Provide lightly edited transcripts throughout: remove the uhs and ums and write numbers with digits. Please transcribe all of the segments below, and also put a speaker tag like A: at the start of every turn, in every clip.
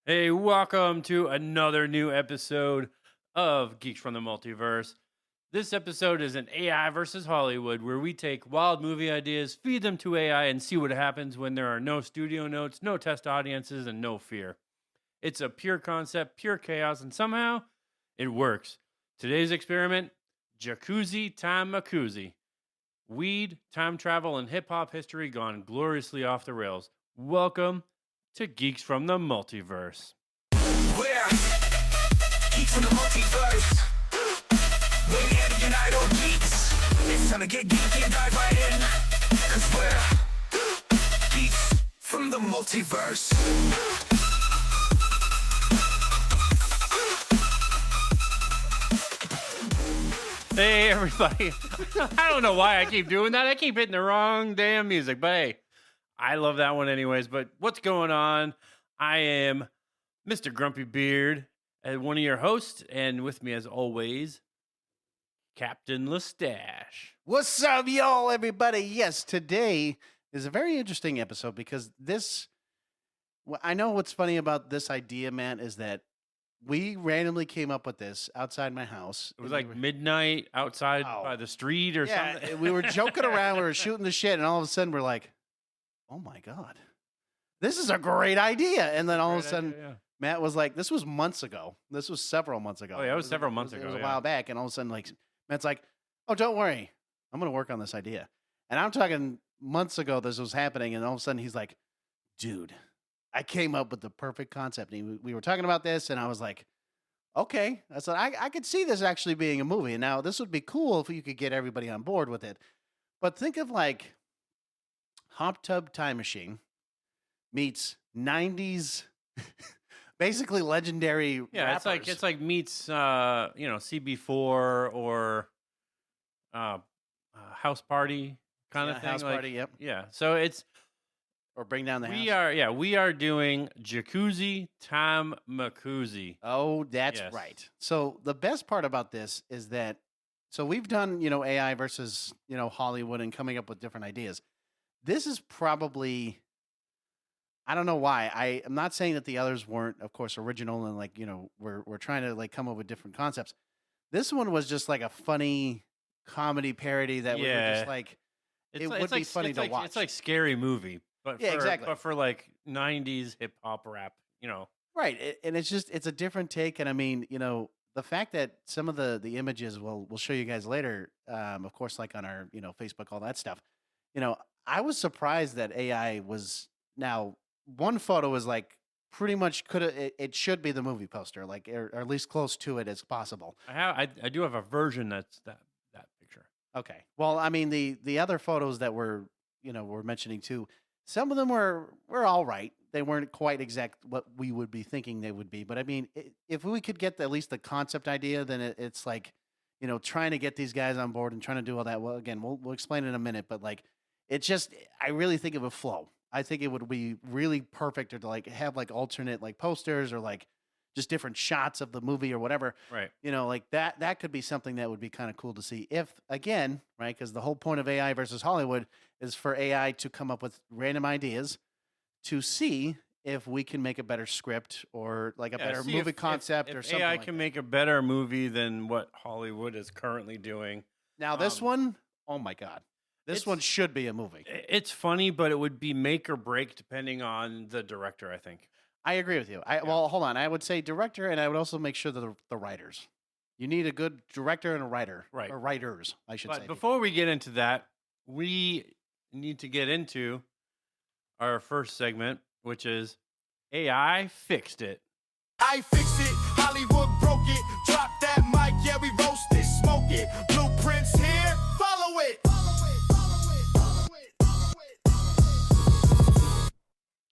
A: Hey, welcome to another new episode of Geeks from the Multiverse. This episode is an AI versus Hollywood, where we take wild movie ideas, feed them to AI, and see what happens when there are no studio notes, no test audiences, and no fear. It's a pure concept, pure chaos, and somehow it works. Today's experiment: Jacuzzi Time Macuzzi. Weed, time travel, and hip hop history gone gloriously off the rails. Welcome to Geeks from the Multiverse.
B: We're geeks from the multiverse. We're here to unite all geeks. It's time to get geeky and dive right in. Cause we're geeks from the multiverse.
A: Hey, everybody. I don't know why I keep doing that. I keep hitting the wrong damn music, but hey, I love that one anyways. But what's going on? I am Mr. Grumpy Beard, one of your hosts, and with me as always, Captain Mustache.
C: What's up, y'all, everybody? Yes, today is a very interesting episode because I know what's funny about this idea, man, is that we randomly came up with this outside my house.
A: It was like midnight outside
C: Oh.
A: by the street or
C: Yeah,
A: something.
C: we were joking around, we were shooting the shit, and all of a sudden we're like, oh my God, this is a great idea. And then all of a sudden, Matt was like, this was months ago. This was several months ago.
A: Oh, yeah, it was several months
C: It
A: ago,
C: was a
A: yeah.
C: while back. And all of a sudden, like, Matt's like, oh, don't worry. I'm going to work on this idea. And I'm talking months ago this was happening. And all of a sudden he's like, dude, I came up with the perfect concept. And we were talking about this. And I was like, okay. I said, I could see this actually being a movie. And now this would be cool if you could get everybody on board with it. But think of like Hot Tub Time Machine meets 90s basically legendary
A: Yeah,
C: rappers.
A: it's like meets CB4 or House Party kind of thing.
C: House
A: like-
C: Party, yep.
A: Yeah, so it's
C: Or Bring Down the House.
A: we are doing Jacuzzi Time Macuzzi.
C: Oh, that's
A: Yes.
C: right. So the best part about this is that so we've done, AI versus, Hollywood and coming up with different ideas. This is probably I don't know why. I am not saying that the others weren't, of course, original and like, we're trying to like come up with different concepts. This one was just like a funny comedy parody that we were just
A: Yeah.
C: like
A: It's
C: It
A: like,
C: would be funny
A: it's
C: to
A: like,
C: watch.
A: It's like Scary Movie, but
C: Yeah,
A: for,
C: exactly.
A: But for like 90s hip hop rap,
C: right. And it's a different take. And I mean, the fact that some of the images we'll show you guys later, of course, like on our, Facebook, all that stuff. I was surprised that AI was now one photo is like pretty much it should be the movie poster, like or at least close to it as possible.
A: I do have a version that's that picture.
C: Okay. Well, I mean the other photos that we're mentioning too, some of them were all right. They weren't quite exact what we would be thinking they would be, but I mean, if we could get at least the concept idea, then it's like, trying to get these guys on board and trying to do all that. Well, again, we'll explain in a minute, but like, I really think it would flow. I think it would be really perfect to like have like alternate like posters or like just different shots of the movie or whatever.
A: Right.
C: Like that could be something that would be kind of cool to see if, again, right, because the whole point of AI versus Hollywood is for AI to come up with random ideas to see if we can make a better script or like a better
A: see
C: movie
A: if
C: concept
A: if
C: or something
A: AI
C: like
A: can
C: that.
A: make a better movie than what Hollywood is currently doing.
C: Now this one, oh my God, this
A: it's-
C: one should be a movie.
A: It's funny, but it would be make or break depending on the director, I think.
C: I agree with you. Well, hold on. I would say director, and I would also make sure that the writers. You need a good director and a writer,
A: Right.
C: Or writers, I should
A: But
C: say.
A: before we get into that, we need to get into our first segment, which is AI fixed it.
B: I fix it, Hollywood broke it. Drop that mic, yeah, we roast it, smoke it. Blueprints here, follow it.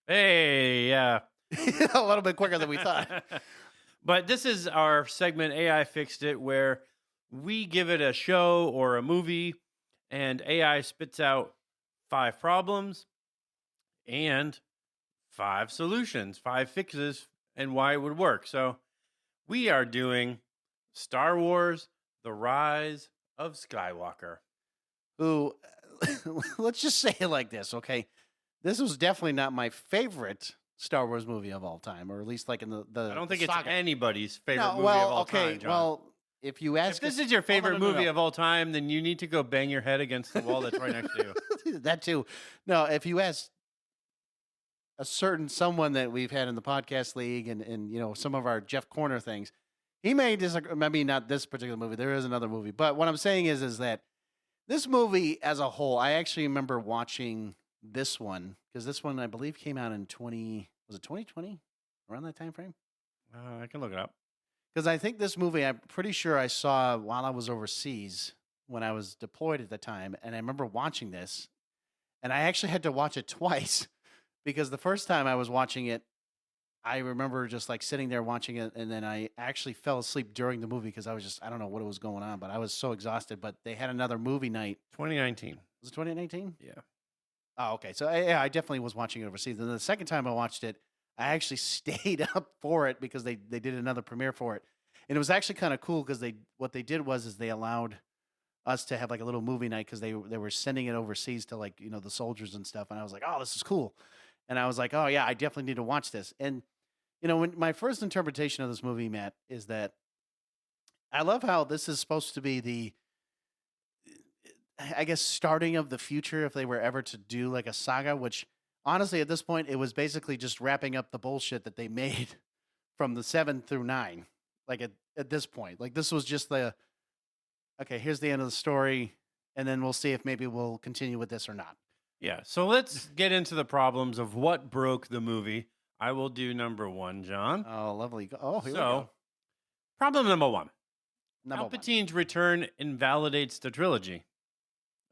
A: Hey, yeah.
C: a little bit quicker than we thought.
A: But this is our segment, AI Fixed It, where we give it a show or a movie, and AI spits out 5 problems and 5 solutions, 5 fixes, and why it would work. So we are doing Star Wars, The Rise of Skywalker.
C: Who, let's just say it like this, okay? This was definitely not my favorite Star Wars movie of all time, or at least like in the
A: I don't think it's
C: saga.
A: anybody's favorite
C: No,
A: movie
C: well,
A: of all
C: okay,
A: time, John.
C: well, if you ask,
A: if this is your favorite
C: no,
A: movie of all time, then you need to go bang your head against the wall that's right next to you.
C: that too. No, if you ask a certain someone that we've had in the podcast league and some of our Jeff Corner things, he may disagree. Maybe not this particular movie. There is another movie, but what I'm saying is that this movie as a whole, I actually remember watching this one because this one I believe came out in 2020 around that time frame.
A: I can look it up.
C: Because I think this movie, I'm pretty sure I saw while I was overseas when I was deployed at the time. And I remember watching this. And I actually had to watch it twice because the first time I was watching it, I remember just like sitting there watching it. And then I actually fell asleep during the movie because I don't know what was going on, but I was so exhausted. But they had another movie night.
A: 2019.
C: Was it 2019?
A: Yeah.
C: Oh, okay. So I definitely was watching it overseas. And the second time I watched it, I actually stayed up for it because they did another premiere for it. And it was actually kind of cool because what they did was they allowed us to have like a little movie night because they were sending it overseas to like, the soldiers and stuff. And I was like, oh, this is cool. And I was like, oh yeah, I definitely need to watch this. And, when my first interpretation of this movie, Matt, is that I love how this is supposed to be the, I guess, starting of the future if they were ever to do like a saga, which honestly, at this point, it was basically just wrapping up the bullshit that they made from the 7 through 9. Like at this point, like this was just okay, here's the end of the story. And then we'll see if maybe we'll continue with this or not.
A: Yeah. So let's get into the problems of what broke the movie. I will do number 1, John.
C: Oh, lovely. Oh, here we
A: So,
C: go.
A: problem number 1.
C: Number 1.
A: Palpatine's return invalidates the trilogy.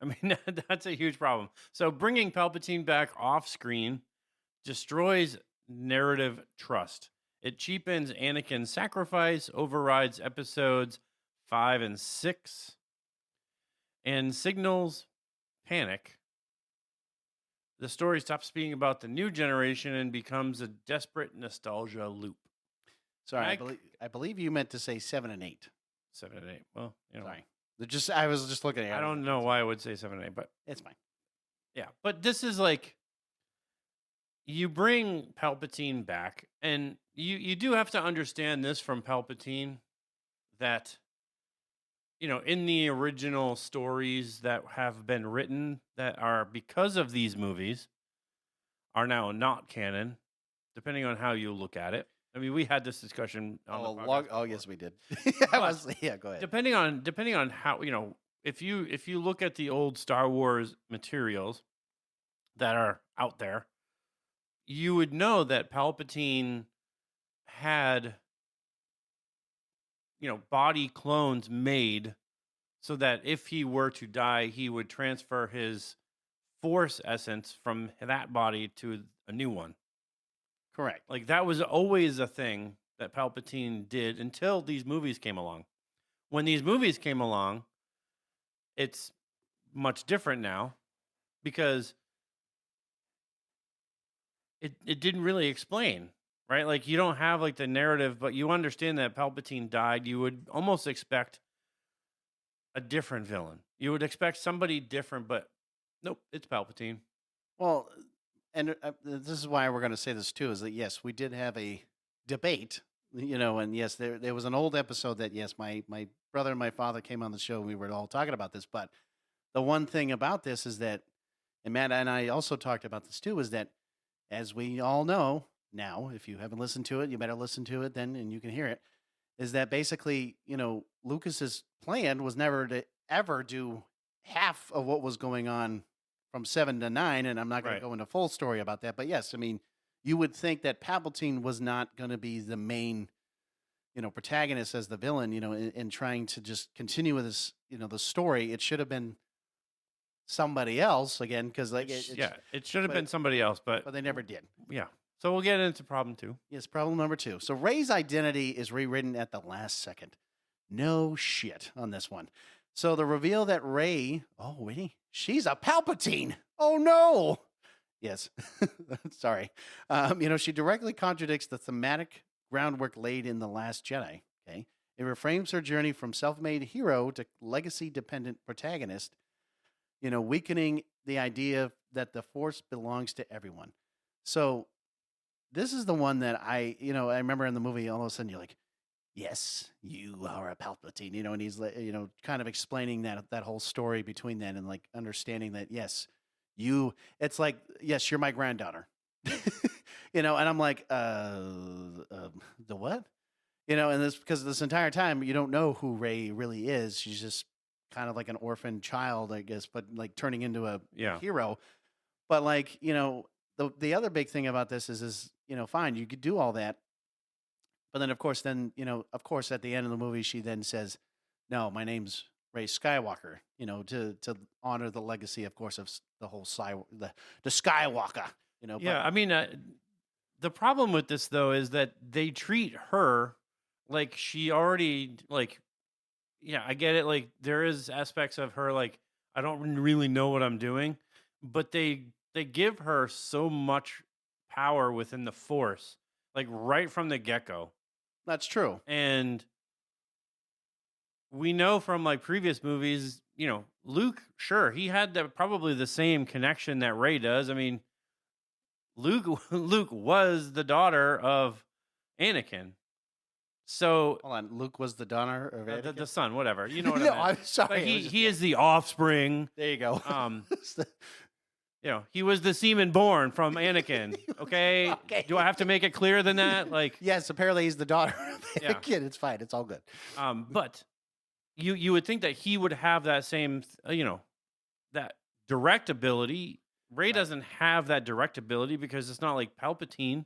A: I mean, that's a huge problem. So bringing Palpatine back off screen destroys narrative trust. It cheapens Anakin's sacrifice, overrides episodes 5 and 6, and signals panic. The story stops being about the new generation and becomes a desperate nostalgia loop.
C: Sorry, I believe you meant to say 7 and 8.
A: 7 and 8. Well,
C: Sorry. I was just looking at it.
A: I don't know why I would say 7 and 8, but
C: it's fine.
A: Yeah, but this is like, you bring Palpatine back, and you do have to understand this from Palpatine, that, in the original stories that have been written that are, because of these movies, are now not canon, depending on how you look at it. I mean, we had this discussion on the podcast
C: yes, we did. Go ahead.
A: Depending on how, if you look at the old Star Wars materials that are out there, you would know that Palpatine had, body clones made so that if he were to die, he would transfer his Force essence from that body to a new one.
C: Correct.
A: Like, that was always a thing that Palpatine did until these movies came along. When these movies came along, it's much different now because it didn't really explain, right? Like, you don't have like the narrative, but you understand that Palpatine died. You would almost expect a different villain. You would expect somebody different, but nope, it's Palpatine.
C: Well, and this is why we're going to say this too, is that yes, we did have a debate, and yes, there was an old episode that yes, my brother and my father came on the show and we were all talking about this. But the one thing about this is that, and Matt and I also talked about this too, is that as we all know now, if you haven't listened to it, you better listen to it then, and you can hear it, is that basically, Lucas's plan was never to ever do half of what was going on from 7 to 9, and I'm not going to go into full story about that. But yes, I mean, you would think that Palpatine was not going to be the main, protagonist as the villain, in trying to just continue with this, the story. It should have been somebody else again, because like
A: it should have been somebody else, but
C: they never did.
A: Yeah. So we'll get into problem 2.
C: Yes, problem number 2. So Rey's identity is rewritten at the last second. No shit on this one. So the reveal that Rey, she's a Palpatine. Oh no. Yes. Sorry. She directly contradicts the thematic groundwork laid in The Last Jedi. Okay. It reframes her journey from self-made hero to legacy-dependent protagonist, weakening the idea that the Force belongs to everyone. So this is the one that I remember in the movie. All of a sudden, you're like, yes, you are a Palpatine, and he's like, kind of explaining that whole story between that and like understanding that yes, you. It's like yes, you're my granddaughter, and I'm like, the what? And this because this entire time you don't know who Rey really is. She's just kind of like an orphan child, I guess, but like turning into a
A: Yeah.
C: hero. But like, the other big thing about this is fine, you could do all that. But then of course at the end of the movie she then says, "No, my name's Rey Skywalker," to honor the legacy, of course, of the whole the Skywalker,
A: Yeah, I mean, the problem with this though is that they treat her like she already like. Yeah, I get it. Like there is aspects of her like I don't really know what I'm doing, but they give her so much power within the Force, like right from the get go,
C: that's true.
A: and we know from like previous movies, Luke, sure, he had probably the same connection that Rey does. I mean, Luke was the daughter of Anakin. So
C: Hold on, Luke was the daughter of
A: the
C: Anakin?
A: son, whatever. You know what
C: No,
A: I meant.
C: I'm sorry.
A: But
C: I was just-
A: he is the offspring.
C: There you go.
A: He was the semen born from Anakin. Okay?
C: Okay.
A: Do I have to make it clearer than that? Like,
C: Yes, apparently he's the daughter of
A: Yeah.
C: Anakin. It's fine. It's all good.
A: but you would think that he would have that same, that direct ability. Rey
C: Right.
A: doesn't have that direct ability because it's not like Palpatine,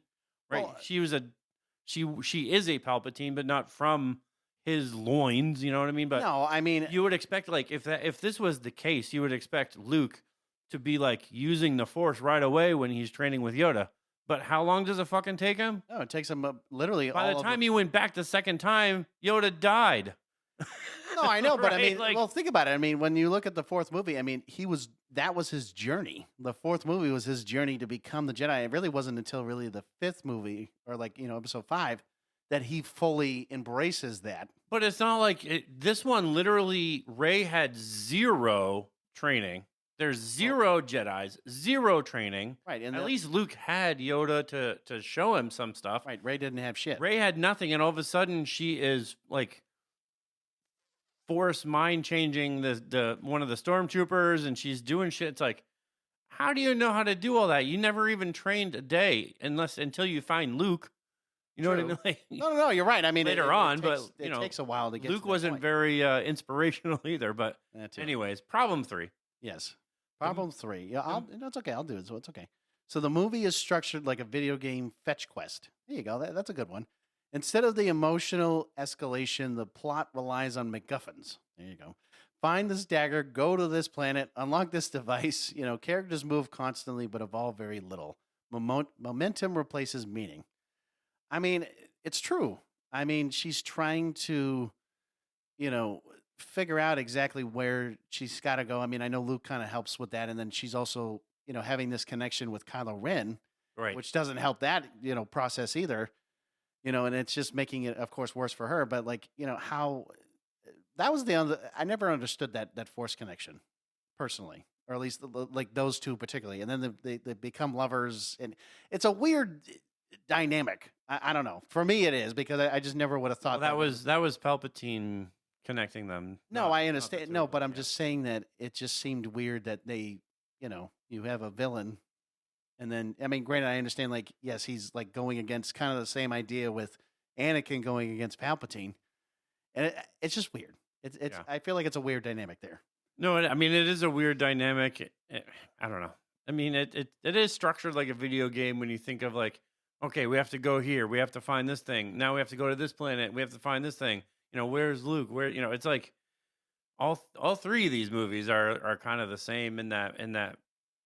A: right?
C: Well,
A: she is a Palpatine, but not from his loins. You know what I mean? But
C: no, I mean,
A: you would expect, like, if this was the case, you would expect Luke to be like using the Force right away when he's training with Yoda. But how long does it fucking take him?
C: no, it takes him literally
A: By
C: all
A: the
C: of
A: time he went back the second time, Yoda died.
C: No, I know, but I
A: Right?
C: mean,
A: Like-
C: well, think about it. I mean, when you look at the fourth movie, I mean, that was his journey. The fourth movie was his journey to become the Jedi. It really wasn't until really the fifth movie, or like episode 5, that he fully embraces that.
A: But it's not like this one. Literally, Rey had zero training. There's zero Jedis, zero training.
C: Right, and
A: At least Luke had Yoda to show him some stuff.
C: right, Rey didn't have shit.
A: Rey had nothing, and all of a sudden she is like Force mind changing the one of the stormtroopers, and she's doing shit. It's like, how do you know how to do all that? You never even trained a day until you find Luke. You know what I
C: True.
A: mean? Like,
C: No, you're right. I mean,
A: Later
C: it
A: on,
C: takes,
A: but,
C: it takes a while to get.
A: Luke
C: to that
A: wasn't
C: point.
A: very inspirational either. But
C: That too.
A: anyways, problem 3.
C: Yes. Problem 3. Yeah, it's okay. I'll do it. So it's okay. So the movie is structured like a video game fetch quest. There you go. That's a good one. Instead of the emotional escalation, the plot relies on MacGuffins. There you go. Find this dagger, go to this planet, unlock this device. Characters move constantly but evolve very little. Momentum replaces meaning. I mean, it's true. I mean, she's trying to, figure out exactly where she's got to go. I mean, I know Luke kind of helps with that. And then she's also, having this connection with Kylo Ren,
A: Right.
C: which doesn't help that, process either. And it's just making it, of course, worse for her. But like, how that was I never understood that Force connection personally, or at least like those two particularly. And then they become lovers, and it's a weird dynamic. I don't know. For me, it is because I just never would have thought
A: that was Palpatine connecting them.
C: No,
A: not-
C: I
A: not the
C: understand.
A: two
C: No,
A: of
C: but
A: them,
C: I'm
A: yeah.
C: just saying that it just seemed weird that they, you have a villain. And then, I mean, granted, I understand, like, yes, he's like going against kind of the same idea with Anakin going against Palpatine. And it's just weird. It's
A: Yeah.
C: I feel like it's a weird dynamic there.
A: No, I mean it is a weird dynamic. I don't know. I mean it is structured like a video game when you think of like, okay, we have to go here, we have to find this thing. Now we have to go to this planet, we have to find this thing. Where's Luke? Where it's like all 3 of these movies are kind of the same in that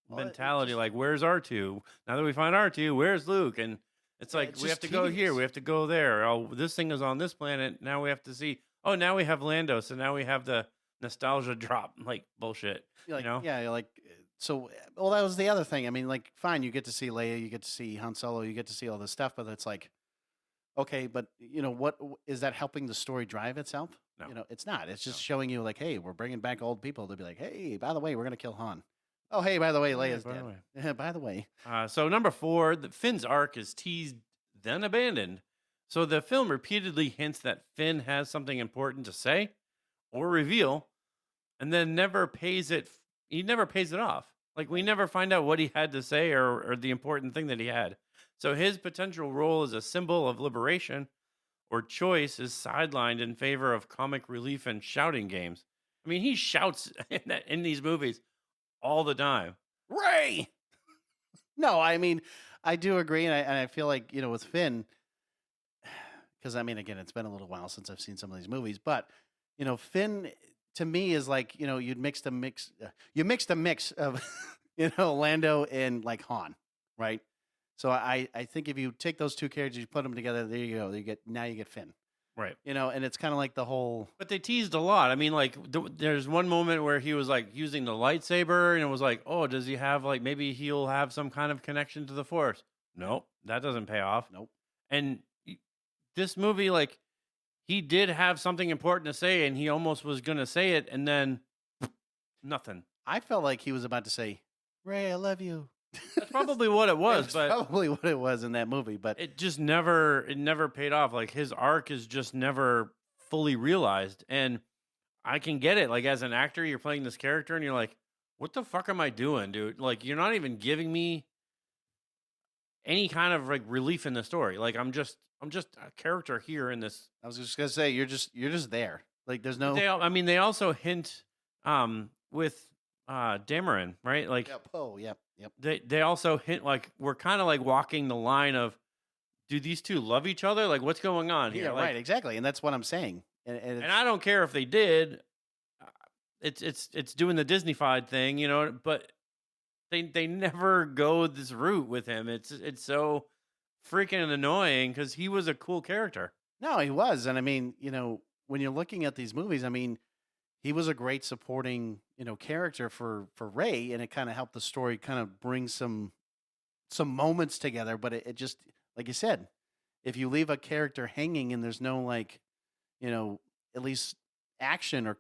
C: Well, it
A: mentality.
C: just-
A: Like, where's R2? Now that we find R2, where's Luke? And it's
C: Yeah,
A: like
C: it's
A: we have
C: just
A: to go here,
C: tedious.
A: we have to go there. Oh, this thing is on this planet. Now we have to see. Oh, now we have Lando, so now we have the nostalgia drop. Like bullshit.
C: You're like,
A: you know?
C: Yeah, you're like, so, well, that was the other thing. I mean, like, fine, you get to see Leia, you get to see Han Solo, you get to see all this stuff, but it's like, okay, but, what is that helping the story drive itself?
A: No.
C: It's not. It's just showing you, like, hey, we're bringing back old people to be like, hey, by the way, we're going to kill Han. Oh, hey, by the way,
A: Yeah,
C: Leia's
A: by the
C: dead.
A: way.
C: Yeah, by the way.
A: So number 4, Finn's arc is teased, then abandoned. So the film repeatedly hints that Finn has something important to say or reveal, and then never pays it. He never pays it off. Like we never find out what he had to say or the important thing that he had. So his potential role as a symbol of liberation or choice is sidelined in favor of comic relief and shouting games. I mean, he shouts in these movies all the time. Ray.
C: No, I mean, I do agree, and I feel like with Finn, because I mean, again, it's been a little while since I've seen some of these movies, but Finn to me is like you mixed a mix of Lando and like Han, right? So I think if you take those two characters, you put them together, there you go. You get Finn,
A: Right.
C: and it's kind of like the whole.
A: But they teased a lot. I mean, like, there's one moment where he was like using the lightsaber, and it was like, oh, does he have like maybe he'll have some kind of connection to the Force? Nope, that doesn't pay off.
C: Nope.
A: And this movie, like, he did have something important to say, and he almost was gonna say it, and then nothing.
C: I felt like he was about to say, "Ray, I love you."
A: That's probably what it was, but
C: probably what it was in that movie. But
A: it just never paid off. Like his arc is just never fully realized. And I can get it. Like as an actor, you're playing this character and you're like, what the fuck am I doing, dude? Like you're not even giving me any kind of like relief in the story. Like I'm just a character here in this.
C: I was just gonna say you're just there. Like there's no.
A: They also hint with Dameron, right? Like
C: Yep. Oh, yep.
A: they also hint like we're kind of like walking the line of, do these two love each other? Like what's going on here?
C: Yeah,
A: Like,
C: right. Exactly, and that's what I'm saying. And
A: and I don't care if they did. It's doing the Disney-fied thing, but they never go this route with him. It's so freaking annoying because he was a cool character.
C: no, he was, and I mean, when you're looking at these movies, I mean, he was a great supporting, character for Ray, and it kind of helped the story kind of bring some moments together. But it just, like you said, if you leave a character hanging and there's no like, at least action or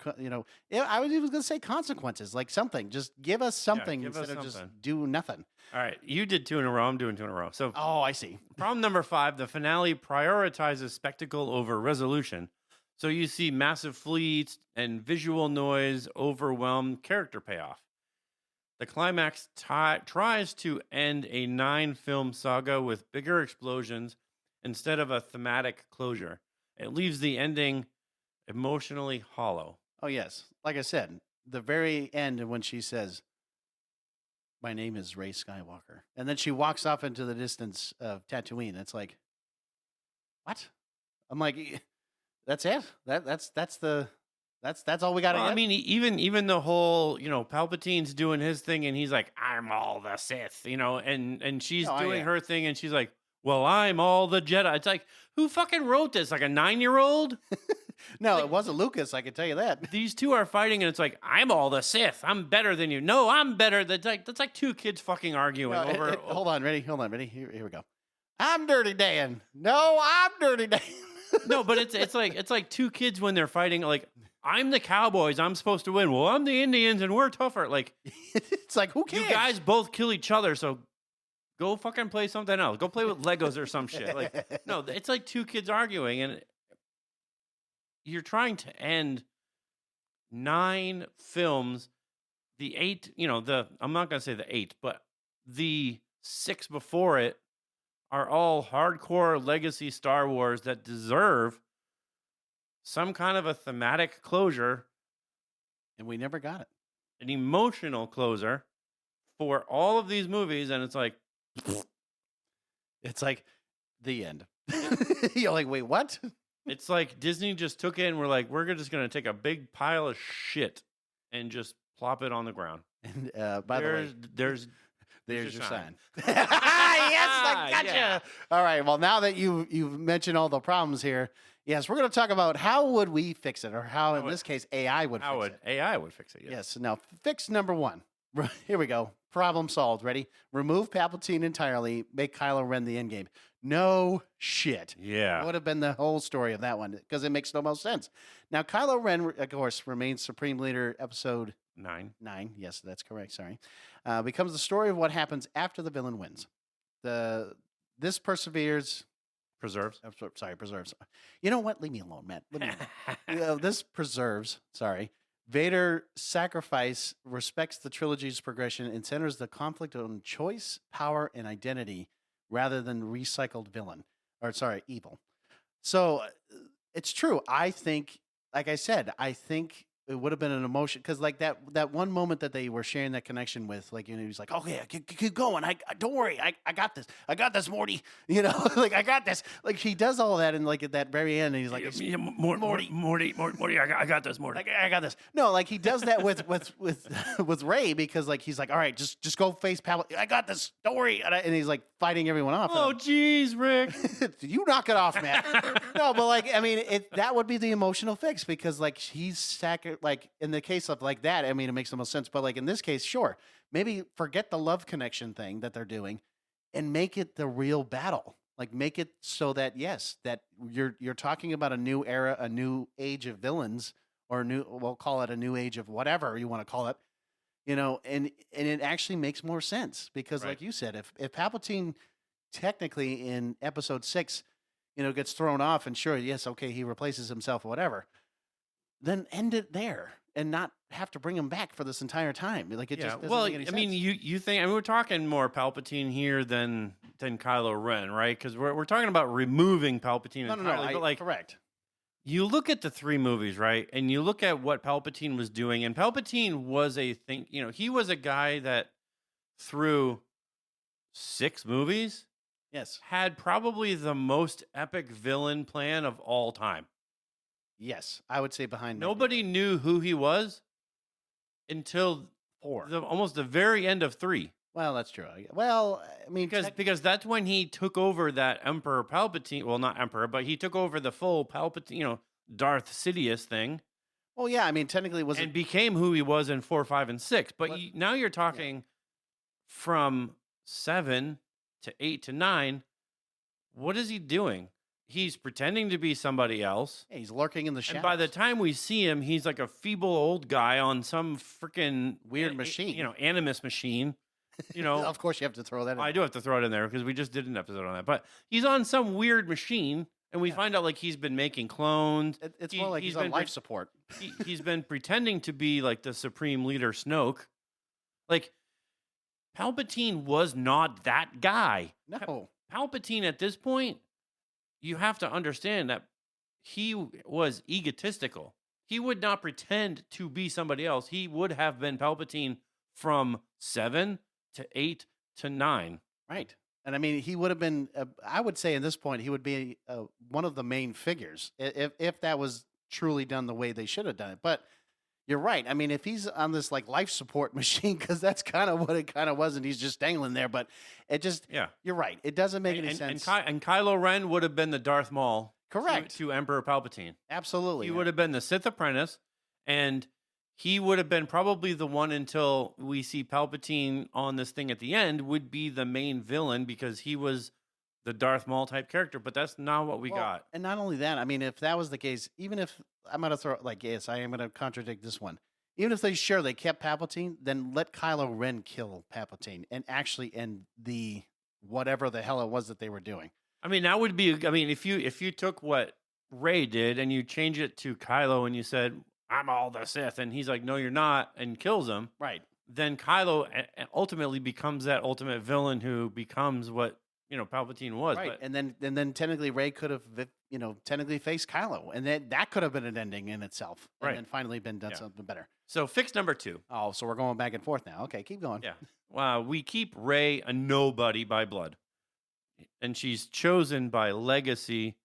C: I was even gonna say consequences, like something. Just give us something
A: give us
C: instead of just
A: something.
C: do nothing.
A: All right, you did 2 in a row. I'm doing 2 in a row. So
C: Oh, I see.
A: problem number 5, the finale prioritizes spectacle over resolution. So you see massive fleets and visual noise overwhelm character payoff. The climax tries to end a 9-film saga with bigger explosions instead of a thematic closure. It leaves the ending emotionally hollow.
C: Oh, yes. Like I said, the very end when she says, "My name is Ray Skywalker," and then she walks off into the distance of Tatooine. It's like, what? I'm like, that's it. That's all we got to
A: Well,
C: get.
A: I mean, even the whole, Palpatine's doing his thing, and he's like, "I'm all the Sith," and she's
C: Oh,
A: doing
C: yeah.
A: her thing, and she's like, "Well, I'm all the Jedi." It's like, who fucking wrote this? Like a 9-year-old?
C: No, it wasn't Lucas. I can tell you that.
A: These two are fighting, and it's like, "I'm all the Sith. I'm better than you." No, I'm better. That's like 2 kids fucking arguing
C: No,
A: over.
C: hold on, ready? Here we go. I'm Dirty Dan. No, I'm Dirty Dan.
A: No, but it's like 2 kids when they're fighting. Like, I'm the Cowboys. I'm supposed to win. Well, I'm the Indians, and we're tougher. Like,
C: It's like, who cares?
A: you guys both kill each other, so go fucking play something else. Go play with Legos or some shit. Like, no, it's like 2 kids arguing, and you're trying to end 9 films. The 8, I'm not gonna say the 8, but the 6 before it are all hardcore legacy Star Wars that deserve some kind of a thematic closure,
C: And we never got it.
A: an emotional closer for all of these movies, and it's like,
C: It's like the end. You're like, wait, what?
A: it's like Disney just took it and we're like, we're just gonna take a big pile of shit and just plop it on the ground.
C: And by the way,
A: there's
C: there's
A: your
C: your
A: sign.
C: sign. Yes, I gotcha.
A: Yeah.
C: All right. Well, now that you've mentioned all the problems here, yes, we're going to talk about how would we fix it, or how in this case AI would fix it.
A: AI would fix it?
C: Yes. Now, fix number 1. Here we go. Problem solved. Ready? Remove Palpatine entirely. Make Kylo Ren the endgame. No shit.
A: Yeah.
C: That would have been the whole story of that one because it makes no most sense. Now, Kylo Ren, of course, remains Supreme Leader episode
A: 9.
C: 9. Yes, that's correct. Sorry. Becomes the story of what happens after the villain wins. This perseveres.
A: Preserves.
C: Sorry, preserves. You know what? Leave me alone, Matt. Leave me alone. This preserves. Sorry. Vader sacrifice respects the trilogy's progression and centers the conflict on choice, power, and identity rather than recycled evil. So it's true. I think, like I said, I think it would have been an emotion because, like that one moment that they were sharing that connection with, like, he was like, "Okay, keep going. I don't worry. I got this. I got this, Morty. Like I got this." Like he does all that, and like at that very end, and he's like,
A: Morty, I got this, Morty.
C: Like I got this. No, like he does that with Ray because like he's like, all right, just go face Palpatine. I got this. Don't worry. And he's like fighting everyone off.
A: Oh, geez, Rick.
C: You knock it off, man. No, but like I mean, that would be the emotional fix because like he's like in the case of like that. I mean, it makes the most sense. But like in this case, sure, maybe forget the love connection thing that they're doing, and make it the real battle. Like make it so that yes, that you're talking about a new era, a new age of villains, or we'll call it a new age of whatever you want to call it, and it actually makes more sense because
A: Right.
C: like you said, if Palpatine technically in episode 6, gets thrown off and sure, yes, okay, he replaces himself or whatever, then end it there and not have to bring him back for this entire time. Like it just doesn't
A: well,
C: make any
A: I
C: sense.
A: mean, you think we're talking more Palpatine here than Kylo Ren, right? Because we're talking about removing Palpatine
C: no,
A: entirely. But like,
C: correct.
A: you look at the 3 movies, right? And you look at what Palpatine was doing, and Palpatine was he was a guy that through 6 movies
C: Yes,
A: had probably the most epic villain plan of all time.
C: yes, I would say behind
A: Nobody knew who he was until
C: 4.
A: almost the very end of 3.
C: Well, that's true. Well, I mean,
A: Because that's when he took over that Emperor Palpatine. Well, not Emperor, but he took over the full Palpatine, Darth Sidious thing,
C: well, yeah, I mean, technically,
A: and became who he was in 4, 5, and 6. But
C: What-
A: now you're talking from 7 to 8 to 9. What is he doing? He's pretending to be somebody else.
C: yeah, he's lurking in the shadows.
A: And by the time we see him, he's like a feeble old guy on some freaking
C: Weird machine.
A: animus machine.
C: Of course, you have to throw that in.
A: I do have to throw it in there because we just did an episode on that. But he's on some weird machine, and we find out like he's been making clones.
C: It's more like he's on
A: been
C: life support.
A: he's been pretending to be like the supreme leader Snoke. Like Palpatine was not that guy.
C: No.
A: Palpatine at this point, you have to understand that he was egotistical. He would not pretend to be somebody else. He would have been Palpatine from 7 to 8 to 9.
C: Right. And I mean, he would have been, I would say at this point, he would be one of the main figures if that was truly done the way they should have done it. But you're right. I mean, if he's on this like life support machine, because that's kind of what it kind of was, and he's just dangling there. But it just, you're right. It doesn't make any sense.
A: And Kylo Ren would have been the Darth Maul.
C: Correct.
A: To Emperor Palpatine.
C: Absolutely.
A: He would have been the Sith apprentice, and he would have been probably the one until we see Palpatine on this thing at the end would be the main villain because he was the Darth Maul type character, but that's not what we got.
C: And not only that, I mean, if that was the case, even if I'm going to throw, like, yes, I am going to contradict this one. Even if they kept Palpatine, then let Kylo Ren kill Palpatine and actually end the whatever the hell it was that they were doing.
A: I mean, that would be, I mean, if you took what Rey did and you change it to Kylo and you said, I'm all the Sith, and he's like, no, you're not, and kills him.
C: Right.
A: Then Kylo ultimately becomes that ultimate villain who becomes what, Palpatine was.
C: Right.
A: But,
C: And then technically Rey could have, technically faced Kylo. And that could have been an ending in itself.
A: Right.
C: And then finally been done something better.
A: so fix number 2.
C: Oh, so we're going back and forth now. Okay, keep going.
A: Yeah. Wow. We keep Rey a nobody by blood. And she's chosen by legacy,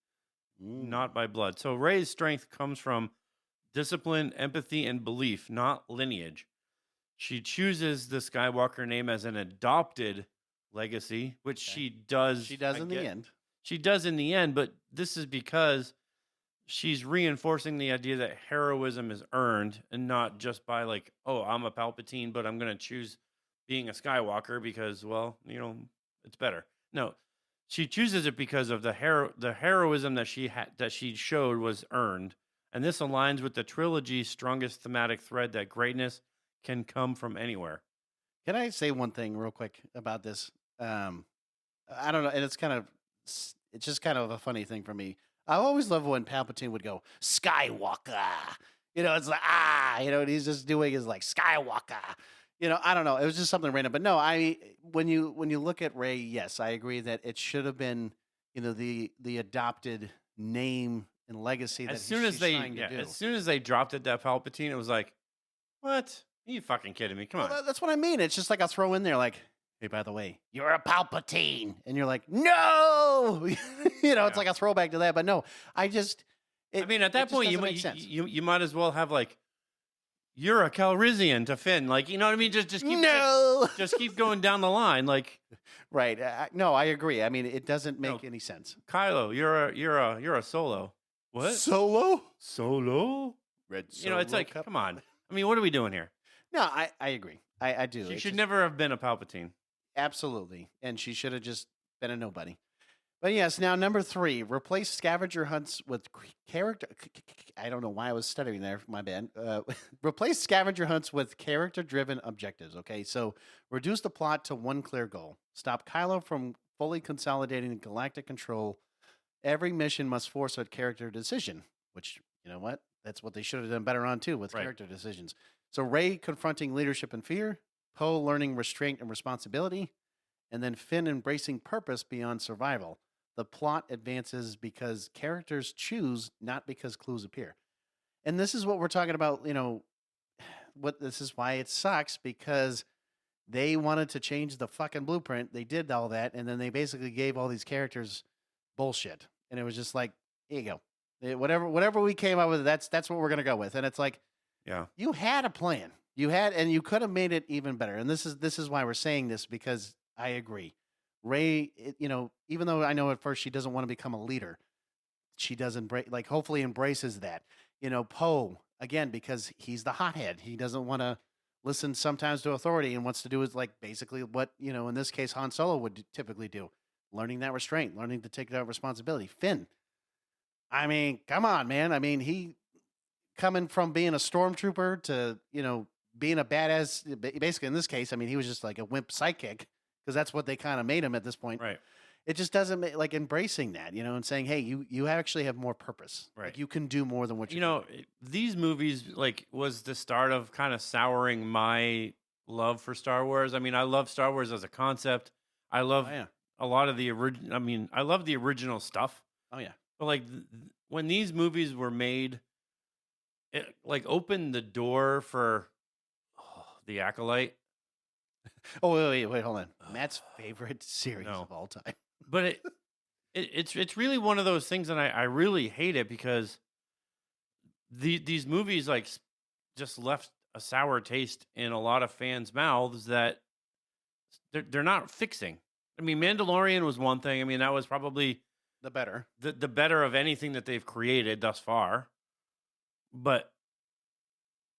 A: not by blood. So Rey's strength comes from discipline, empathy, and belief, not lineage. She chooses the Skywalker name as an adopted legacy, which she does.
C: She does in the end.
A: She does in the end, but this is because she's reinforcing the idea that heroism is earned and not just by like, oh, I'm a Palpatine, but I'm going to choose being a Skywalker because, well, it's better. No, she chooses it because of the heroism that she showed was earned. And this aligns with the trilogy's strongest thematic thread that greatness can come from anywhere.
C: Can I say one thing real quick about this? I don't know, and it's just kind of a funny thing for me. I always love when Palpatine would go Skywalker. It's like and he's just doing his like Skywalker. I don't know. It was just something random, but no, when you look at Rey, yes, I agree that it should have been the adopted name and legacy that
A: As soon as they dropped it, that Palpatine, it was like, what? Are you fucking kidding me? Come on.
C: That's what I mean. It's just like I'll throw in there like, hey, by the way, you're a Palpatine, and you're like, no, it's like a throwback to that. But no, at
A: that point, you might as well have like, you're a Calrissian to Finn, like, you know what I mean? Just keep just keep going down the line, like.
C: Right. No, I agree. I mean, it doesn't make any sense.
A: Kylo, you're a Solo. What?
C: Solo?
A: Red Solo. It's like, come on. I mean, what are we doing here?
C: No, I agree. I do.
A: She should never have been a Palpatine.
C: Absolutely. And she should have just been a nobody. But yes, now number 3, replace scavenger hunts with character. I don't know why I was stuttering there. My bad. Replace scavenger hunts with character-driven objectives. Okay, so reduce the plot to one clear goal. Stop Kylo from fully consolidating galactic control. Every mission must force a character decision, which, you know what? That's what they should have done better on, too, with character decisions. So Rey confronting leadership and fear, Poe learning restraint and responsibility, and then Finn embracing purpose beyond survival. The plot advances because characters choose, not because clues appear. And this is what we're talking about, this is why it sucks, because they wanted to change the fucking blueprint. They did all that, and then they basically gave all these characters bullshit. And it was just like, here you go. Whatever we came up with, that's what we're going to go with. And it's like,
A: yeah,
C: you had a plan. And you could have made it even better. And this is why we're saying this, because I agree. Rey, even though I know at first she doesn't want to become a leader, she does hopefully embraces that. Poe, again, because he's the hothead. He doesn't want to listen sometimes to authority and wants to do is like basically what, in this case, Han Solo would typically do. Learning that restraint, learning to take that responsibility. Finn, I mean, come on, man. I mean, he coming from being a stormtrooper to, being a badass, basically in this case, I mean, he was just like a wimp sidekick, because that's what they kind of made him at this point.
A: Right.
C: It just doesn't make, like, embracing that, and saying, hey, you actually have more purpose.
A: Right.
C: Like, you can do more than what you're doing.
A: These movies, like, was the start of kind of souring my love for Star Wars. I mean, I love Star Wars as a concept. I love a lot of the original. I mean, I love the original stuff.
C: Oh, yeah.
A: But, like, when these movies were made, it, like, opened the door for the Acolyte.
C: Oh, wait, hold on. Matt's favorite series of all time.
A: But it's really one of those things, and I really hate it because these movies like just left a sour taste in a lot of fans' mouths that they're not fixing. I mean, Mandalorian was one thing. I mean, that was probably
C: the better
A: of anything that they've created thus far. But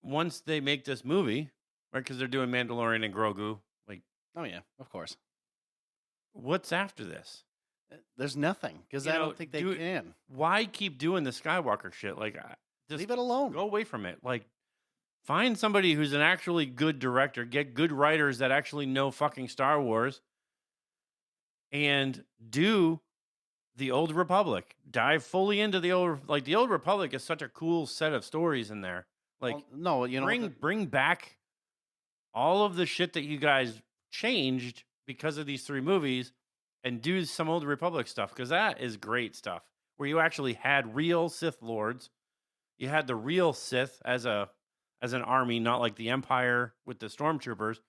A: once they make this movie, right, because they're doing Mandalorian and Grogu, like,
C: oh yeah, of course.
A: What's after this?
C: There's nothing, because I don't think they can.
A: Why keep doing the Skywalker shit? Like, just
C: leave it alone.
A: Go away from it. Like, find somebody who's an actually good director. Get good writers that actually know fucking Star Wars, and do the Old Republic. Dive fully into the Old Republic is such a cool set of stories in there. Like,
C: well, no,
A: bring back all of the shit that you guys changed because of these 3 movies, and do some Old Republic stuff, because that is great stuff, where you actually had real Sith Lords. You had the real Sith as an army, not like the Empire with the stormtroopers.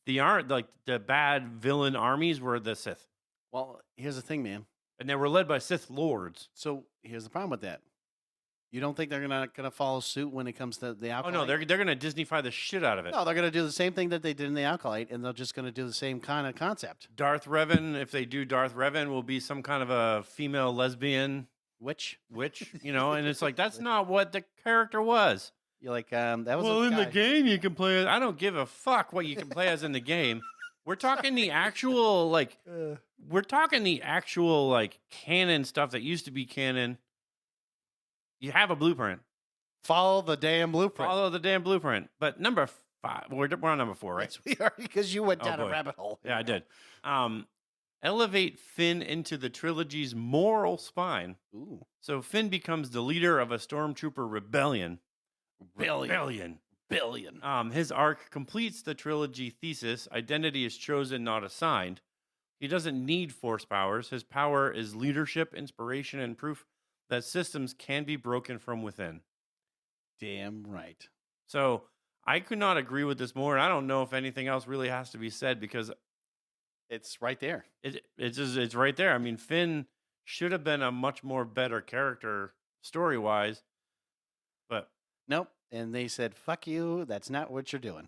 A: The bad villain armies were the Sith.
C: Well, here's the thing, man.
A: And they were led by Sith Lords.
C: So here's the problem with that. You don't think they're not going to follow suit when it comes to the Acolyte?
A: Oh, no, they're going to Disney-fy the shit out of it.
C: No, they're going to do the same thing that they did in the Acolyte, and they're just going to do the same kind of concept.
A: Darth Revan, if they do Darth Revan, will be some kind of a female lesbian
C: witch,
A: and it's like, that's not what the character was.
C: You're like, that was
A: well, in the game you can play. I don't give a fuck what you can play as in the game. We're talking the actual, like, canon stuff that used to be canon. You have a blueprint.
C: Follow the damn blueprint.
A: But number 5. We're on number 4, right?
C: Yes, we are, because you went
A: Oh,
C: down a
A: boy.
C: rabbit hole.
A: Yeah, I did. Elevate Finn into the trilogy's moral spine.
C: Ooh,
A: So Finn becomes the leader of a stormtrooper rebellion.
C: billion.
A: His arc completes the trilogy thesis. Identity is chosen, not assigned. He doesn't need force powers. His power is leadership, inspiration, and proof that systems can be broken from within.
C: Damn right.
A: So I could not agree with this more. And I don't know if anything else really has to be said because
C: It's right there.
A: it's right there. I mean, Finn should have been a much more better character story wise, but
C: Nope. And they said, fuck you. That's not what you're doing.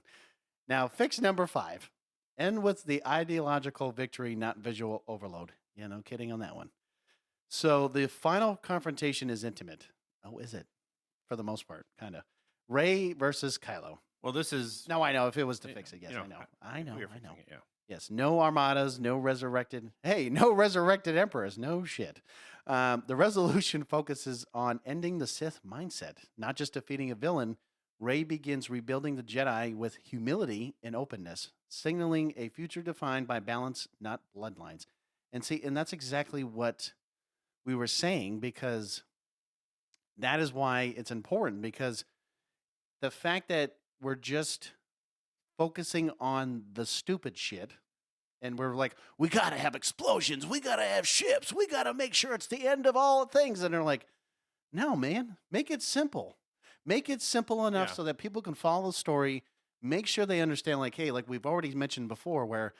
C: Now, fix number 5. End with the ideological victory, not visual overload. Yeah, no kidding on that one. So the final confrontation is intimate. Oh, is it? For the most part, kind of. Rey versus Kylo.
A: well, this is
C: No, I know. If it was to
A: Yeah,
C: fix it, yes,
A: you know,
C: I know.
A: we are
C: I know.
A: fixing it, yeah.
C: Yes, no armadas, no resurrected. Hey, no resurrected emperors. No shit. The resolution focuses on ending the Sith mindset, not just defeating a villain. Rey begins rebuilding the Jedi with humility and openness, signaling a future defined by balance, not bloodlines. And that's exactly what we were saying, because that is why it's important, because the fact that we're just focusing on the stupid shit, and we're like, we got to have explosions, we got to have ships, we got to make sure it's the end of all things. And they're like, no, man, make it simple. Make it simple enough
A: Yeah.
C: so that people can follow the story, make sure they understand, like, hey, like we've already mentioned before, where,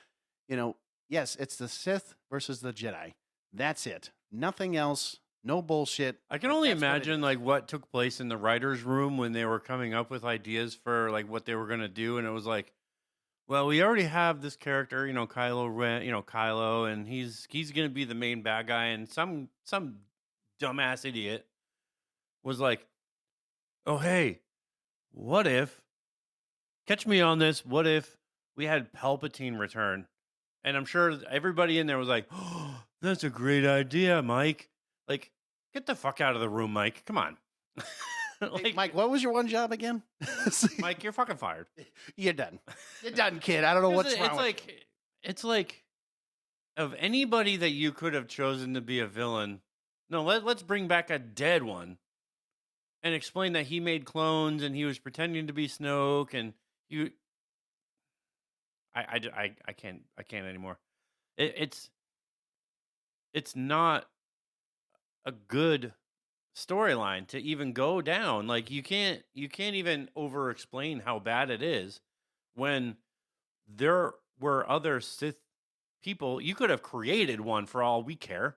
C: yes, it's the Sith versus the Jedi. That's it. Nothing else. No bullshit.
A: I can
C: Like,
A: only
C: that's what it
A: imagine
C: is.
A: like what took place in the writers' room when they were coming up with ideas for like what they were gonna do, and it was like, well, we already have this character, Kylo Ren, Kylo, and he's gonna be the main bad guy, and some dumbass idiot was like, oh hey, what if? Catch me on this. What if we had Palpatine return? And I'm sure everybody in there was like, oh, that's a great idea, Mike. Like, get the fuck out of the room, Mike. Come on.
C: Hey, Mike, what was your one job again?
A: Mike, you're fucking fired.
C: You're done. You're done, kid. I don't know what's wrong.
A: It's like of anybody that you could have chosen to be a villain. No, let's bring back a dead one and explain that he made clones and he was pretending to be Snoke, and you. I can't anymore. It's not a good storyline to even go down. Like you can't even over explain how bad it is when there were other Sith people. You could have created one for all we care.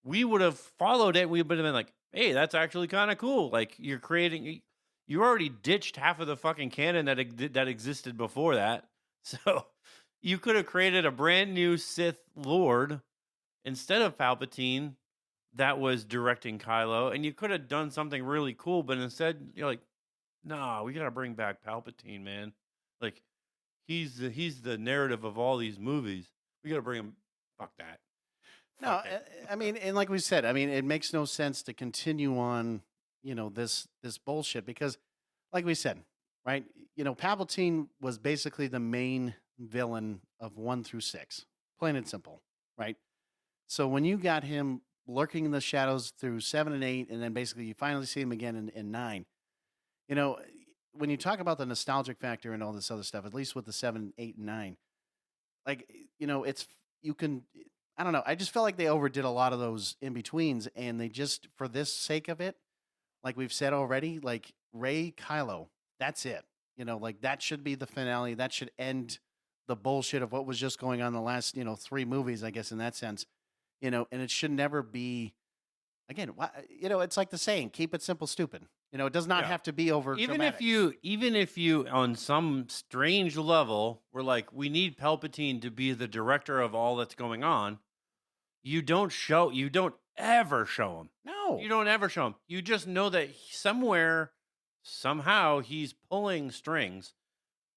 A: We would have followed it. We would have been like, hey, that's actually kind of cool. Like you're creating, you already ditched half of the fucking canon that existed before that. So you could have created a brand new Sith Lord instead of Palpatine that was directing Kylo, and you could have done something really cool, but instead you're like, nah, we gotta bring back Palpatine, man. Like he's the narrative of all these movies. We gotta bring him. Fuck that.
C: No,
A: Fuck it.
C: I mean, and like we said, I mean, it makes no sense to continue on, this bullshit, because, like we said, right? Palpatine was basically the main villain of 1 through 6, plain and simple, right? So when you got him lurking in the shadows through 7 and 8, and then basically you finally see him again in 9, when you talk about the nostalgic factor and all this other stuff, at least with the 7, 8, and 9, like, I don't know. I just felt like they overdid a lot of those in betweens, and they just, for this sake of it, like we've said already, like Rey Kylo, that's it. Like that should be the finale. That should end the bullshit of what was just going on the last, 3 movies, I guess, in that sense. And it should never be, again, it's like the saying, keep it simple, stupid. It does not
A: Yeah.
C: have to be over.
A: Even
C: dramatic.
A: if you on some strange level were like, we need Palpatine to be the director of all that's going on, you don't ever show him.
C: No.
A: You don't ever show him. You just know that somehow he's pulling strings.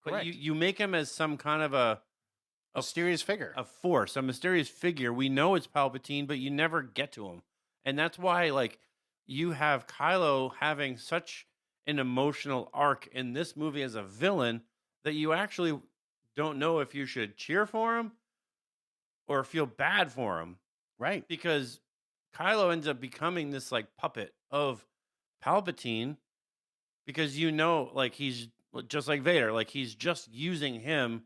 A: But
C: Correct.
A: you make him as some kind of a
C: mysterious figure.
A: a force, a mysterious figure. We know it's Palpatine, but you never get to him. And that's why, like, you have Kylo having such an emotional arc in this movie as a villain that you actually don't know if you should cheer for him or feel bad for him,
C: Right.
A: because Kylo ends up becoming this like puppet of Palpatine, because like he's just like Vader, like he's just using him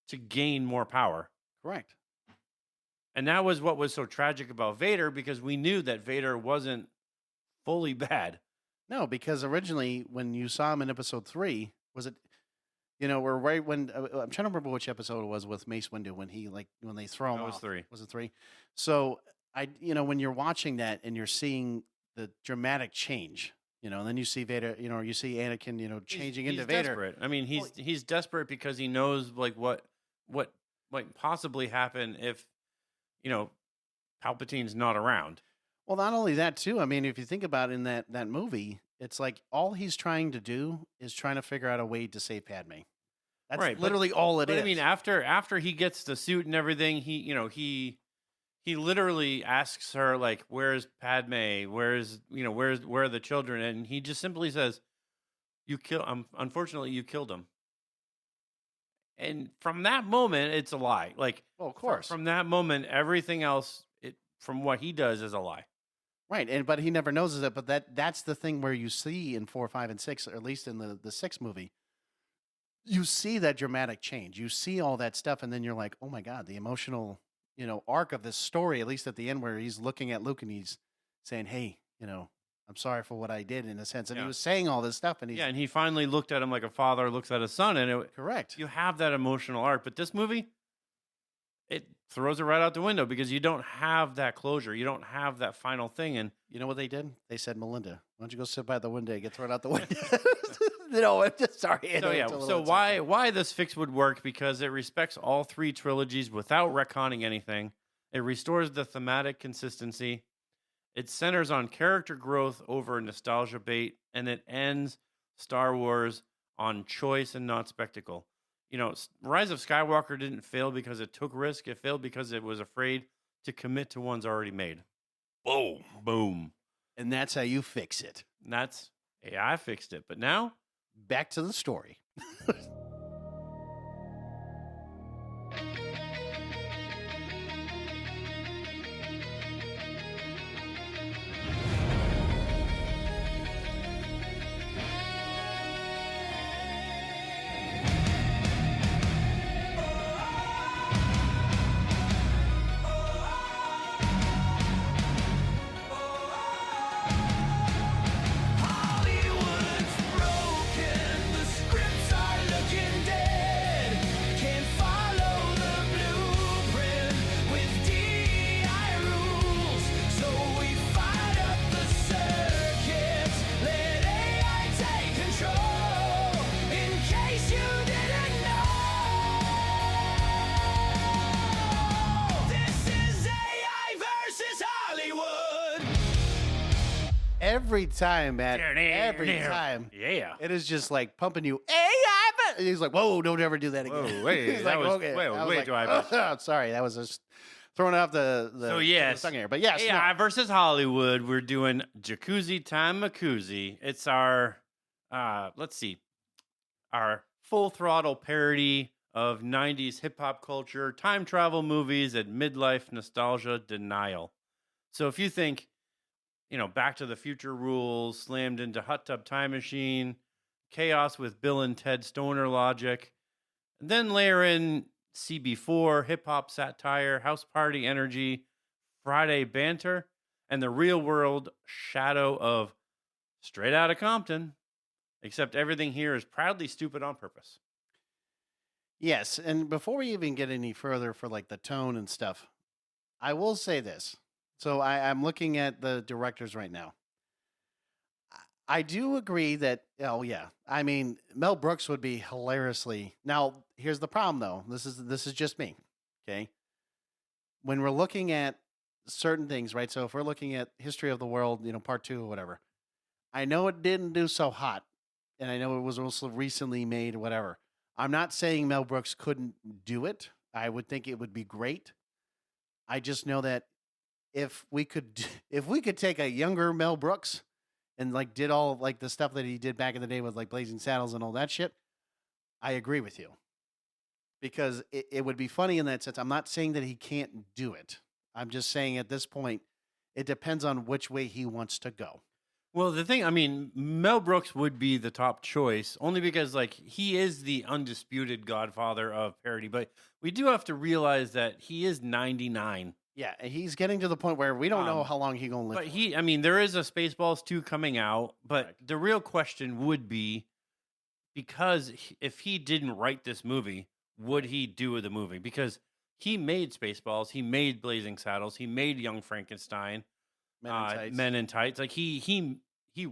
A: to gain more power.
C: Correct.
A: And that was what was so tragic about Vader, because we knew that Vader wasn't fully bad.
C: No, because originally when you saw him in episode 3, was it, we're right when I'm trying to remember which episode it was with Mace Windu when when they throw him
A: That was
C: off.
A: 3.
C: Was it 3? So when you're watching that and you're seeing the dramatic change, and then you see Vader, you see Anakin, changing into
A: He's
C: Vader.
A: desperate. I mean, he's desperate because he knows like what might possibly happen if Palpatine's not around.
C: Well, not only that too. I mean, if you think about it in that movie, it's like all he's trying to do is trying to figure out a way to save Padme. That's
A: Right, but-
C: literally all it
A: But
C: is.
A: I mean, after he gets the suit and everything, he literally asks her like, "Where's Padme? Where are the children?" And he just simply says, unfortunately, you killed them." And from that moment, it's a lie. Like,
C: well, of course,
A: from that moment, everything else, from what he does, is a lie.
C: right. But he never knows it. But that's the thing where you see in 4, 5, and 6, or at least in the 6th movie, you see that dramatic change. You see all that stuff, and then you're like, oh my god, the emotional arc of this story. At least at the end, where he's looking at Luke and he's saying, hey, I'm sorry for what I did, in a sense. And he was saying all this stuff, and
A: and he finally looked at him like a father looks at a son, and
C: correct.
A: you have that emotional arc. But this movie, it throws it right out the window because you don't have that closure. You don't have that final thing. And
C: You know what they did? They said, Melinda, why don't you go sit by the window and get thrown out the window? I'm just sorry.
A: so why this fix would work, because it respects all 3 trilogies without retconning anything. It restores the thematic consistency. It centers on character growth over nostalgia bait, and it ends Star Wars on choice and not spectacle. Rise of Skywalker didn't fail because it took risk. It failed because it was afraid to commit to one's already made.
C: Boom.
A: Boom.
C: And that's how you fix it.
A: And that's AI fixed it. But now,
C: back to the story.
B: Hollywood's broken, the scripts are looking dead. Can't follow the blueprint with DI rules, so we fired up the circuits, let AI take control. In case you didn't know, this is AI versus Hollywood.
C: Every time, Matt. Every time.
A: yeah.
C: It is just like pumping you. AI. And he's like, whoa, don't ever do that again.
A: Whoa, wait,
C: He's
A: that
C: like,
A: was
C: okay.
A: way
C: I was
A: way
C: like,
A: too high.
C: oh, sorry, that was just throwing off the
A: So yes,
C: tongue here. But yes,
A: AI versus Hollywood. We're doing Jacuzzi Time Macuzzi. It's our let's see, our full throttle parody of 90s hip hop culture, time travel movies, and midlife nostalgia denial. So if you think, Back to the Future rules, slammed into Hot Tub Time Machine, chaos with Bill and Ted Stoner logic, and then layer in CB4, hip hop satire, house party energy, Friday banter, and the real world shadow of Straight Outta Compton, except everything here is proudly stupid on purpose.
C: Yes, and before we even get any further for like the tone and stuff, I will say this. So I'm looking at the directors right now. I do agree that, oh yeah, I mean, Mel Brooks would be hilariously. Now, here's the problem though. This is just me, okay? When we're looking at certain things, right? So if we're looking at History of the World, part 2 or whatever, I know it didn't do so hot, and I know it was also recently made, whatever. I'm not saying Mel Brooks couldn't do it. I would think it would be great. I just know that if we could take a younger Mel Brooks and like did all like the stuff that he did back in the day with like Blazing Saddles and all that shit, I agree with you because it would be funny in that sense. I'm not saying that he can't do it. I'm just saying at this point, it depends on which way he wants to go.
A: Well, the thing, I mean, Mel Brooks would be the top choice only because, like, he is the undisputed godfather of parody. But we do have to realize that he is 99.
C: Yeah, and he's getting to the point where we don't know
A: Um,
C: how long he's gonna live.
A: But
C: for.
A: I mean, there is a Spaceballs 2 coming out. But
C: Correct.
A: the real question would be because if he didn't write this movie, would he do the movie? Because he made Spaceballs, he made Blazing Saddles, he made Young Frankenstein,
C: Men in Tights.
A: Men in Tights. Like he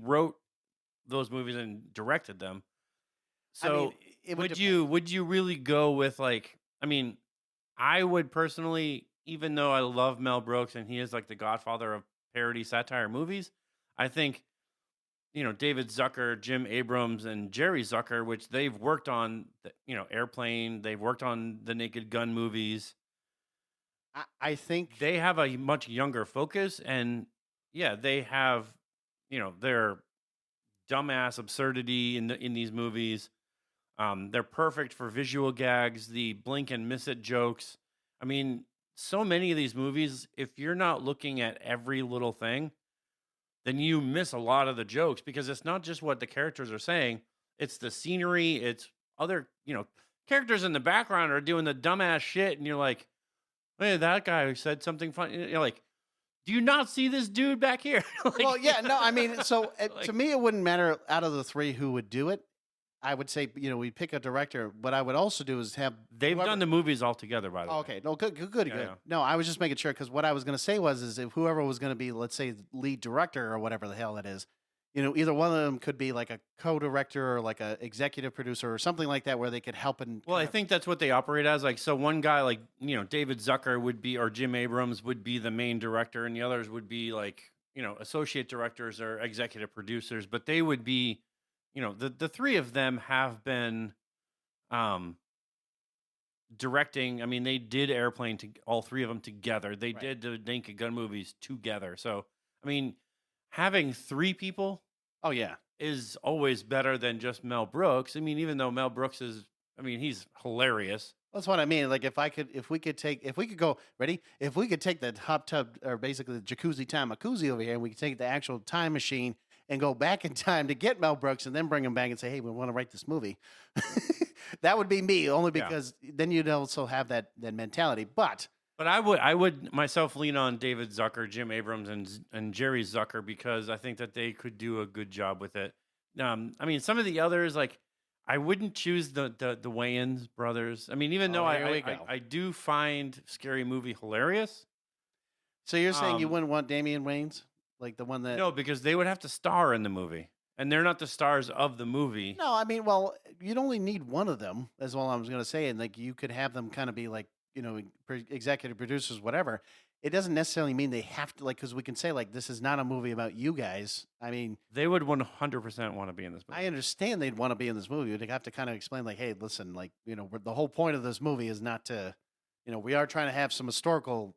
A: wrote those movies and directed them. So
C: I mean, it
A: would you really go with like? I mean, I would personally, even though I love Mel Brooks and he is like the godfather of parody satire movies, I think David Zucker, Jim Abrams, and Jerry Zucker, which they've worked on, Airplane, they've worked on the Naked Gun movies.
C: I think
A: They have a much younger focus, and yeah, they have their dumbass absurdity in these movies. They're perfect for visual gags, the blink and miss it jokes. I mean, so many of these movies, if you're not looking at every little thing, then you miss a lot of the jokes because it's not just what the characters are saying, it's the scenery, it's other, characters in the background are doing the dumbass shit, and you're like, hey, that guy who said something funny. You're like, do you not see this dude back here? Like,
C: well, yeah, no, I mean, so
A: like-
C: to me, it wouldn't matter out of the three who would do it. I would say, we'd pick a director. What I would also do is have
A: they've
C: whoever-
A: done the movies all together, by the way.
C: Okay, no, good.
A: Yeah.
C: No, I was just making sure because what I was going to say is if whoever was going to be, let's say, lead director or whatever the hell that is, either one of them could be like a co-director or like a executive producer or something like that, where they could help and.
A: Well, I think that's what they operate as. Like, so one guy, like, David Zucker would be, or Jim Abrams would be the main director, and the others would be like, associate directors or executive producers. But they would be, the three of them have been directing. I mean, they did Airplane to all three of them together. They
C: Right.
A: did the Naked Gun movies together. So, I mean, having three people
C: Oh yeah,
A: is always better than just Mel Brooks. I mean, even though Mel Brooks is, he's hilarious.
C: that's what I mean. Like if we could go ready, if we could take the hot tub or basically the Jacuzzi Time Macuzzi over here, and we could take the actual time machine and go back in time to get Mel Brooks and then bring him back and say, hey, we want to write this movie. That would be me, only
A: Yeah.
C: because then you'd also have that mentality. But
A: I would myself lean on David Zucker, Jim Abrams, and Jerry Zucker because I think that they could do a good job with it. I mean, some of the others, like I wouldn't choose the Wayans brothers. I mean, even though
C: here we go.
A: I do find Scary Movie hilarious.
C: so you're saying you
A: Um,
C: wouldn't want Damian Wayans, like the one that?
A: No, because they would have to star in the movie, and they're not the stars of the movie.
C: No, I mean, well, you'd only need one of them, as well. I was going to say, and like you could have them kind of be like, executive producers, whatever. It doesn't necessarily mean they have to, like, because we can say like this is not a movie about you guys. I mean,
A: They would 100% want to be in this movie.
C: I understand they'd want to be in this movie. They'd have to kind of explain, like, hey, listen, like, the whole point of this movie is not to, we are trying to have some historical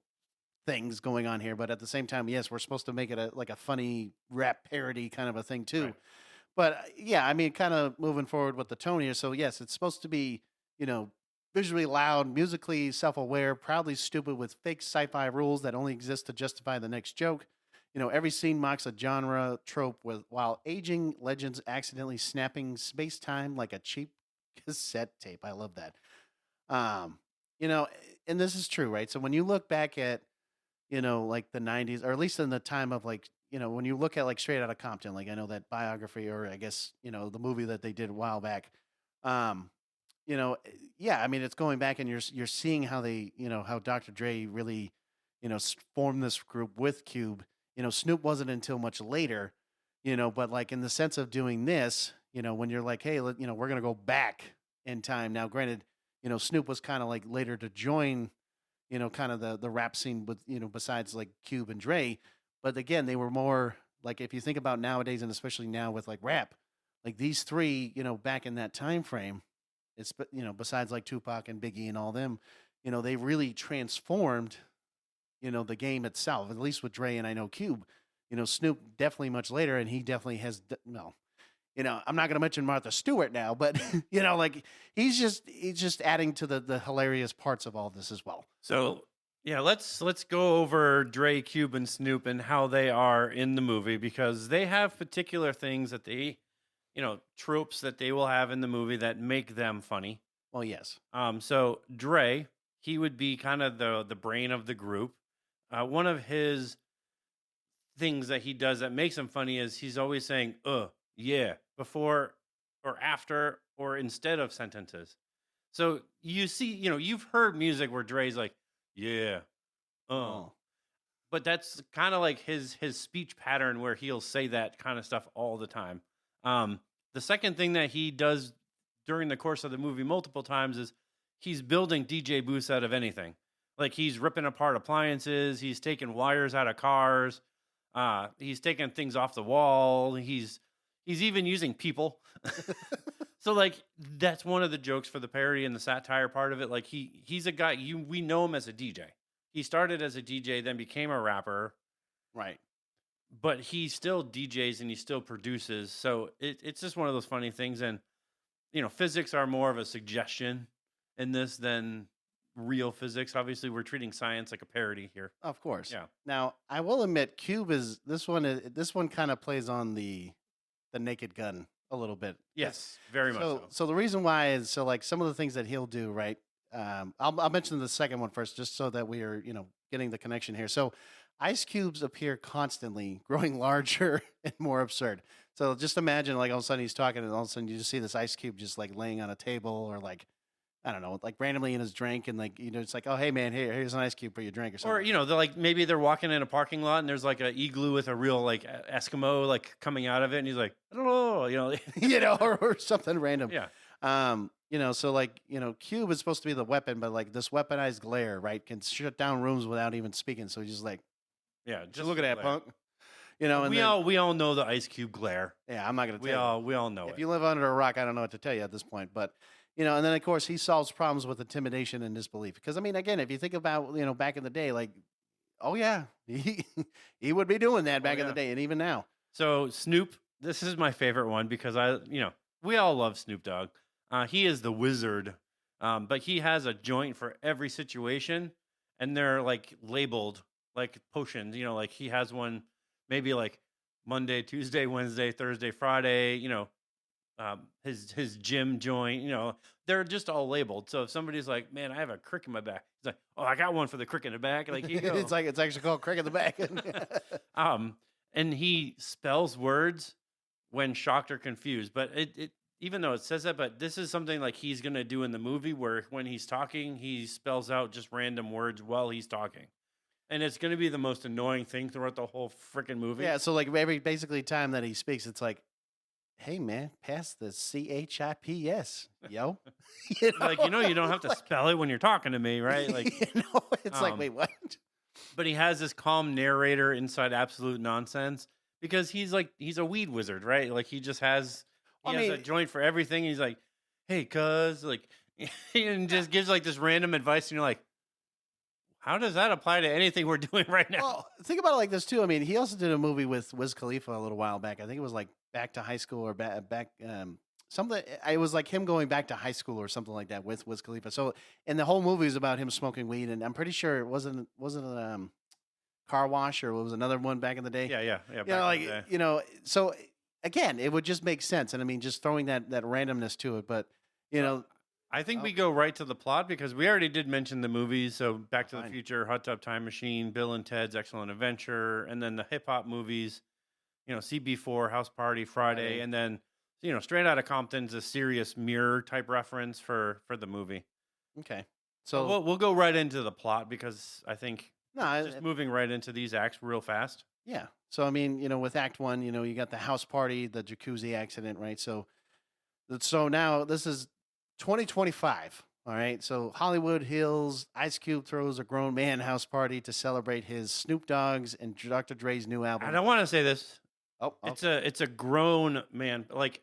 C: things going on here, but at the same time, yes, we're supposed to make it a funny rap parody kind of a thing too.
A: Right.
C: But yeah, I mean, kind of moving forward with the tone here. So yes, it's supposed to be, visually loud, musically self-aware, proudly stupid with fake sci-fi rules that only exist to justify the next joke. Every scene mocks a genre trope while aging legends accidentally snapping space-time like a cheap cassette tape. I love that. And this is true, right? So when you look back at, like the 90s, or at least in the time of like, when you look at like Straight Outta Compton, like I know that biography, or I guess, the movie that they did a while back, yeah, I mean, it's going back and you're seeing how they, how Dr. Dre really, formed this group with Cube. Snoop wasn't until much later, but like in the sense of doing this, when you're like, hey, we're going to go back in time. Now, granted, Snoop was kind of like later to join, kind of the rap scene with, besides like Cube and Dre. But again, they were more like, if you think about nowadays, and especially now with like rap, like these three, back in that time frame, it's, besides like Tupac and Biggie and all them, they really transformed, the game itself, at least with Dre and I know Cube, Snoop definitely much later, and he definitely has no. I'm not going to mention Martha Stewart now, but like he's just adding to the hilarious parts of all this as well.
A: So yeah, let's go over Dre, Cube, and Snoop and how they are in the movie, because they have particular things that they, tropes that they will have in the movie that make them funny.
C: Well, yes.
A: So Dre, he would be kind of the brain of the group. One of his things that he does that makes him funny is he's always saying yeah, before or after or instead of sentences. So you see, you've heard music where Dre's like, yeah,
C: Oh.
A: but that's kind of like his speech pattern where he'll say that kind of stuff all the time. The second thing that he does during the course of the movie multiple times is he's building DJ booths out of anything. Like he's ripping apart appliances, he's taking wires out of cars, he's taking things off the wall, he's even using people. So like that's one of the jokes for the parody and the satire part of it. Like he's a guy, we know him as a DJ. He started as a DJ, then became a rapper.
C: Right.
A: But he still DJs and he still produces. So it's just one of those funny things. And physics are more of a suggestion in this than real physics. Obviously, we're treating science like a parody here.
C: Of course.
A: Yeah.
C: Now, I will admit, Cube is this one kind of plays on the Naked Gun a little bit.
A: Yes, very much so.
C: So the reason why is like some of the things that he'll do, right? I'll mention the second one first, just so that we are getting the connection here. So ice cubes appear constantly, growing larger and more absurd. So just imagine, like all of a sudden he's talking, and all of a sudden you just see this ice cube just like laying on a table, or like I don't know, like randomly in his drink, and like it's like, oh hey man, here's an ice cube for your drink or something.
A: Or they're like maybe they're walking in a parking lot and there's like an igloo with a real like Eskimo like coming out of it, and he's like, I don't know,
C: or something random.
A: Yeah.
C: So like Cube is supposed to be the weapon, but like this weaponized glare, right, can shut down rooms without even speaking. So he's just like,
A: yeah,
C: just look at that
A: glare.
C: punk. And
A: we all know the ice cube glare.
C: Yeah, I'm not gonna tell you.
A: We all know
C: if
A: it.
C: you live under a rock, I don't know what to tell you at this point, but. And then of course he solves problems with intimidation and disbelief. Because I mean, again, if you think about back in the day, like, oh yeah, he would be doing that back in the day, and even now.
A: So Snoop, this is my favorite one because we all love Snoop Dogg. He is the wizard, but he has a joint for every situation, and they're like labeled like potions. Like he has one maybe like Monday, Tuesday, Wednesday, Thursday, Friday. His gym joint, they're just all labeled. So if somebody's like, man, I have a crick in my back, he's like, oh, I got one for the crick in the back. Like,
C: it's actually called crick in the back.
A: And he spells words when shocked or confused. But it even though it says that, but this is something like he's gonna do in the movie where when he's talking, he spells out just random words while he's talking. And it's gonna be the most annoying thing throughout the whole freaking movie.
C: Yeah, so like every basically time that he speaks, it's like, hey man, pass the CHIPS, yo.
A: Like you don't have to spell it when you're talking to me, right? Like
C: it's like, wait, what?
A: But he has this calm narrator inside absolute nonsense because he's a weed wizard, right? Like he just has has a joint for everything. He's like, hey, cuz, like, and just gives like this random advice, and you're like, how does that apply to anything we're doing right now?
C: Well, think about it like this too. I mean, he also did a movie with Wiz Khalifa a little while back. I think it was like Back to High School or back something. It was like him going back to high school or something like that with Wiz Khalifa. So, and the whole movie is about him smoking weed, and I'm pretty sure it wasn't Car Wash, or it was another one back in the day.
A: Yeah.
C: So again, it would just make sense, and I mean, just throwing that randomness to it, but
A: I think we go right to the plot because we already did mention the movies. So Back to the Future, Hot Tub Time Machine, Bill and Ted's Excellent Adventure, and then the hip hop movies, CB4, House Party, Friday, and then, Straight Outta Compton's a serious mirror type reference for the movie.
C: Okay.
A: So we'll go right into the plot because I think moving right into these acts real fast.
C: Yeah. So, I mean, with Act 1, you got the house party, the jacuzzi accident, right? So now this is 2025. All right. So Hollywood Hills, Ice Cube throws a grown man house party to celebrate his Snoop Dogg's and Dr. Dre's new album.
A: I don't want to say this.
C: Oh,
A: it's a grown man. Like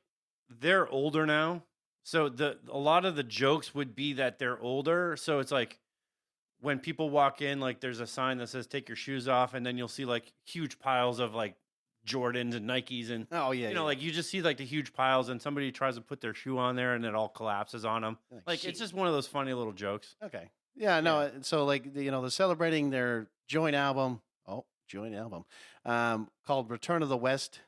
A: they're older now. So a lot of the jokes would be that they're older. So it's like when people walk in, like there's a sign that says "Take your shoes off," and then you'll see like huge piles of like Jordans and Nikes, and
C: Oh yeah,
A: like you just see like the huge piles, and somebody tries to put their shoe on there, and it all collapses on them. Like it's just one of those funny little jokes.
C: Okay. Yeah, no. So like they're celebrating their joint album. Oh, joint album, called "Return of the West."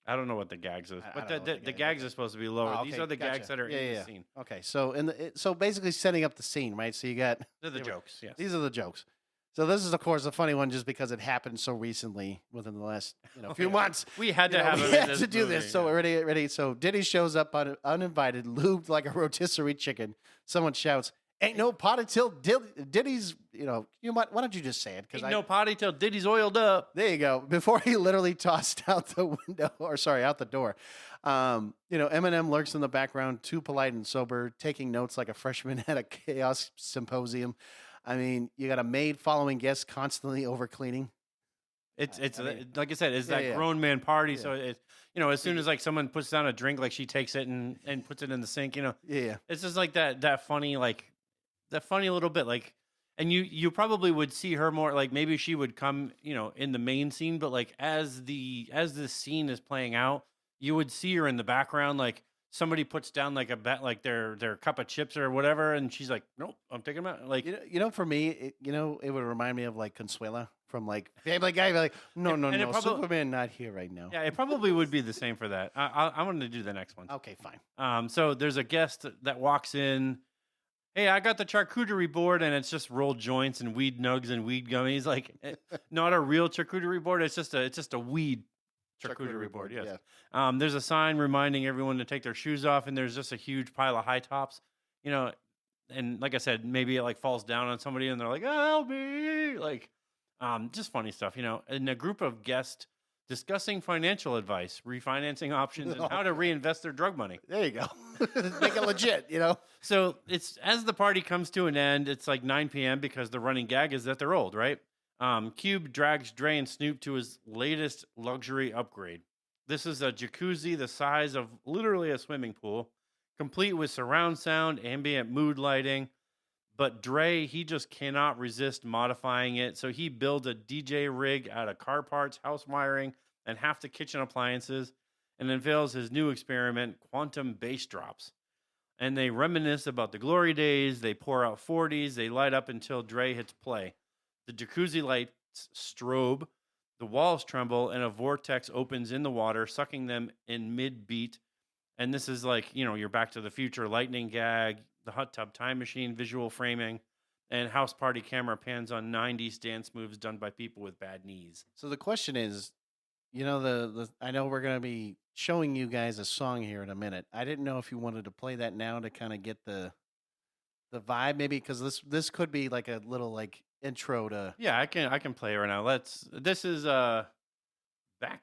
A: I don't know what the gags is,
C: I
A: but
C: don't know what
A: the gags are supposed to be lower.
C: Oh,
A: These
C: okay,
A: are the gags
C: gotcha.
A: that are in the scene.
C: Okay, so so basically setting up the scene, right? So you got
A: They're the jokes. Yes.
C: these are the jokes. So this is of course a funny one just because it happened so recently within the last few months.
A: We had to have
C: we
A: him in
C: had
A: this
C: to do this.
A: movie,
C: So
A: yeah.
C: ready. So Diddy shows up uninvited, lubed like a rotisserie chicken. Someone shouts, "Ain't no potty till Diddy's." Why don't you just say it?
A: Ain't no potty till Diddy's oiled up.
C: There you go. Before he literally tossed out the window, out the door. Eminem lurks in the background, too polite and sober, taking notes like a freshman at a chaos symposium. I mean, you got a maid following guests, constantly over cleaning.
A: It's like I said, it's that
C: yeah.
A: grown man party.
C: Yeah.
A: So it's as soon as like someone puts down a drink, like she takes it and puts it in the sink.
C: Yeah.
A: It's just like that funny little bit like. And you probably would see her more like maybe she would come in the main scene, but like as this scene is playing out, you would see her in the background like somebody puts down like a bet like their cup of chips or whatever, and she's like, nope, I'm taking them out. Like
C: for me, it would remind me of like Consuela from like Family Guy. Like no, Superman not here right now.
A: Yeah, it probably would be the same for that. I'm going to do the next one.
C: Okay, fine.
A: So there's a guest that walks in. Hey, I got the charcuterie board, and it's just rolled joints and weed nugs and weed gummies. Like, not a real charcuterie board. It's just a weed charcuterie board. Yes.
C: Yeah.
A: There's a sign reminding everyone to take their shoes off, and there's just a huge pile of high tops. And like I said, maybe it like falls down on somebody, and they're like, "Help me!" Like, just funny stuff. In a group of guests discussing financial advice, refinancing options, and how to reinvest their drug money.
C: There you go. Make it legit,
A: So it's as the party comes to an end, it's like 9 p.m. because the running gag is that they're old, right? Cube drags Dre and Snoop to his latest luxury upgrade. This is a jacuzzi the size of literally a swimming pool, complete with surround sound, ambient mood lighting. But Dre, he just cannot resist modifying it. So he builds a DJ rig out of car parts, house wiring, and half the kitchen appliances, and unveils his new experiment, quantum bass drops. And they reminisce about the glory days. They pour out 40s. They light up until Dre hits play. The jacuzzi lights strobe, the walls tremble, and a vortex opens in the water, sucking them in mid-beat. And this is like, your Back to the Future lightning gag, the hot tub time machine visual framing, and house party camera pans on 90s dance moves done by people with bad knees.
C: So the question is, I know we're going to be showing you guys a song here in a minute. I didn't know if you wanted to play that now to kind of get the vibe, maybe, because this could be like a little like intro to.
A: Yeah, I can play it right now. This is Back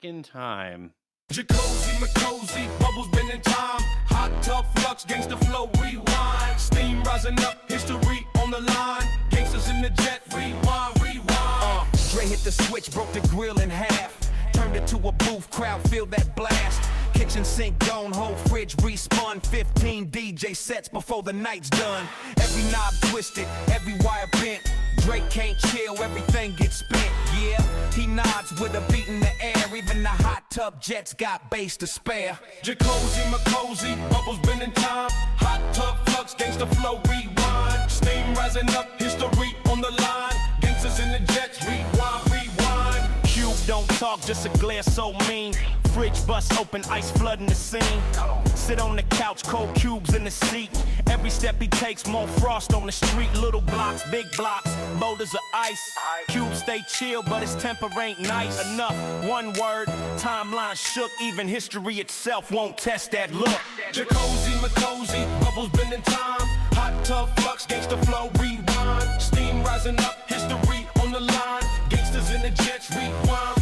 A: in Time.
B: Jacuzzi Macuzzi, bubbles bending time. Hot tub flux, gangsta flow, rewind. Steam rising up, history on the line. Gangsters in the jet, rewind. Dre hit the switch, broke the grill in half. Turned it to a booth, crowd feel that blast. Kitchen sink gone, whole fridge respun. 15 DJ sets before the night's done. Every knob twisted, every wire bent. Drake can't chill, everything gets spent. Yeah, he nods with a beat in the air. Even the hot tub jets got bass to spare. Jacuzzi Macuzzi, bubbles bending time. Hot tub flux, gangsta flow, rewind. Steam rising up, history on the line. Gangsters in the jets, rewind. Cube don't talk, just a glare so mean. Fridge bust open, ice flooding the scene. Sit on the couch, cold cubes in the seat. Every step he takes, more frost on the street. Little blocks, big blocks, boulders of ice. Cube stay chill, but his temper ain't nice enough. One word, timeline shook. Even history itself won't test that look. Jacuzzi Macuzzi, bubbles bending time. Hot tub flux, gangsta flow, rewind. Steam rising up, history on the line. Gangsters in the jets, rewind.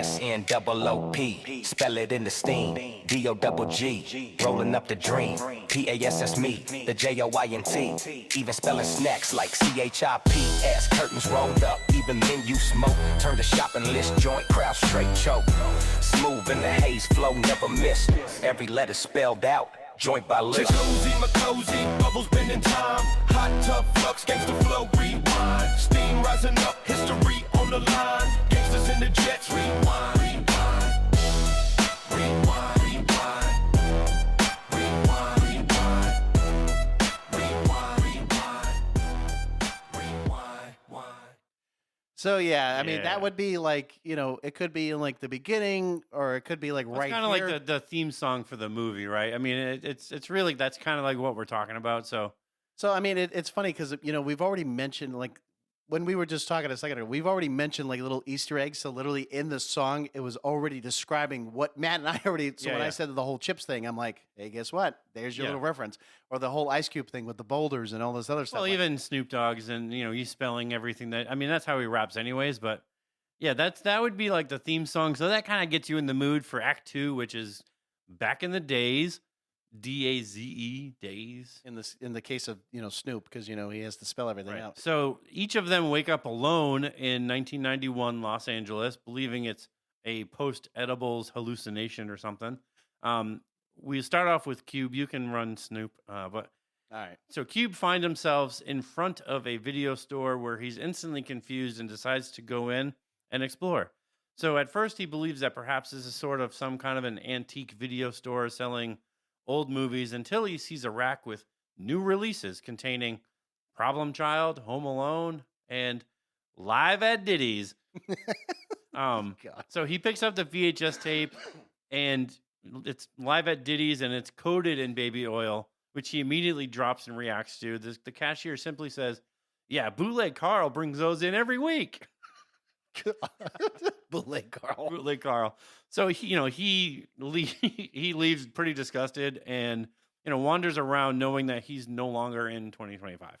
D: SNOOP, spell it in the steam. DOGG, rolling up the dream. PASS me, the JOINT. Even spelling snacks like CHIPS. Curtains rolled up, even menu smoke. Turn the shopping list joint, crowd straight choke. Smooth in the haze flow, never missed. Every letter spelled out. joint by lip.
B: Jacuzzi, Macuzzi, bubbles bending time. Hot tub flux, gangsta flow, rewind. Steam rising up, history on the line. Gangsters in the jets, rewind. Rewind, rewind, rewind, rewind, rewind, rewind, rewind, rewind.
C: So yeah, I mean
A: Yeah.
C: that would be like, you know, it could be in like the beginning, or it could be like
A: Well,
C: right
A: it's kind of
C: here.
A: like the theme song for the movie, right? I mean, it's really that's kind of like what we're talking about. So
C: So I mean, it's funny because you know we've already mentioned like when we were just talking a second ago, we've already mentioned like little Easter eggs. So literally in the song, it was already describing what Matt and I already. So
A: Yeah,
C: when I
A: yeah.
C: said the whole chips thing, I'm like, hey, guess what? There's your
A: Yeah.
C: little reference, or the whole Ice Cube thing with the boulders and all this other stuff.
A: well,
C: like-
A: even Snoop Dogg's and he's spelling everything that I mean that's how he raps anyways. But yeah, that would be like the theme song. So that kind of gets you in the mood for Act 2, which is back in the days, DAZE days.
C: in the case of Snoop, because he has to spell everything
A: Right.
C: out.
A: So each of them wake up alone in 1991 Los Angeles, believing it's a post-edibles hallucination or something. We start off with Cube. You can run Snoop, but
C: All right.
A: so Cube finds himself in front of a video store where he's instantly confused and decides to go in and explore. So at first he believes that perhaps this is sort of some kind of an antique video store selling old movies until he sees a rack with new releases containing Problem Child, Home Alone, and Live at Diddy's.
C: God.
A: So he picks up the VHS tape and it's Live at Diddy's and it's coated in baby oil, which he immediately drops and reacts to. The cashier simply says, yeah, Bootleg Carl brings those in every week.
C: Bootleg Carl.
A: Bootleg Carl. So he leaves pretty disgusted and wanders around knowing that he's no longer in 2025.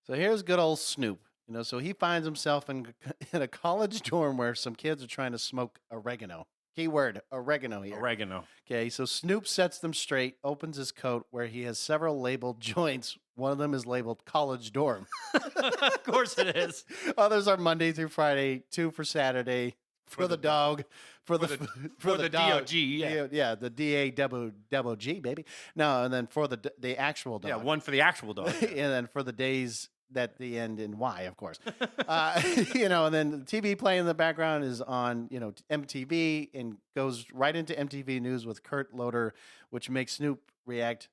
C: So here's good old Snoop. So he finds himself in a college dorm where some kids are trying to smoke oregano. Keyword, oregano here.
A: Oregano.
C: Okay, so Snoop sets them straight, opens his coat where he has several labeled joints. One of them is labeled college dorm.
A: Of course it is.
C: Others are Monday through Friday, 2 for Saturday, for the dog, for the dog.
A: DOG, yeah.
C: Yeah, the DAGG, baby. No, and then for the actual dog.
A: Yeah, one for the actual dog.
C: And then for the days that the end in Y, of course. And then the TV playing in the background is on, MTV and goes right into MTV News with Kurt Loder, which makes Snoop react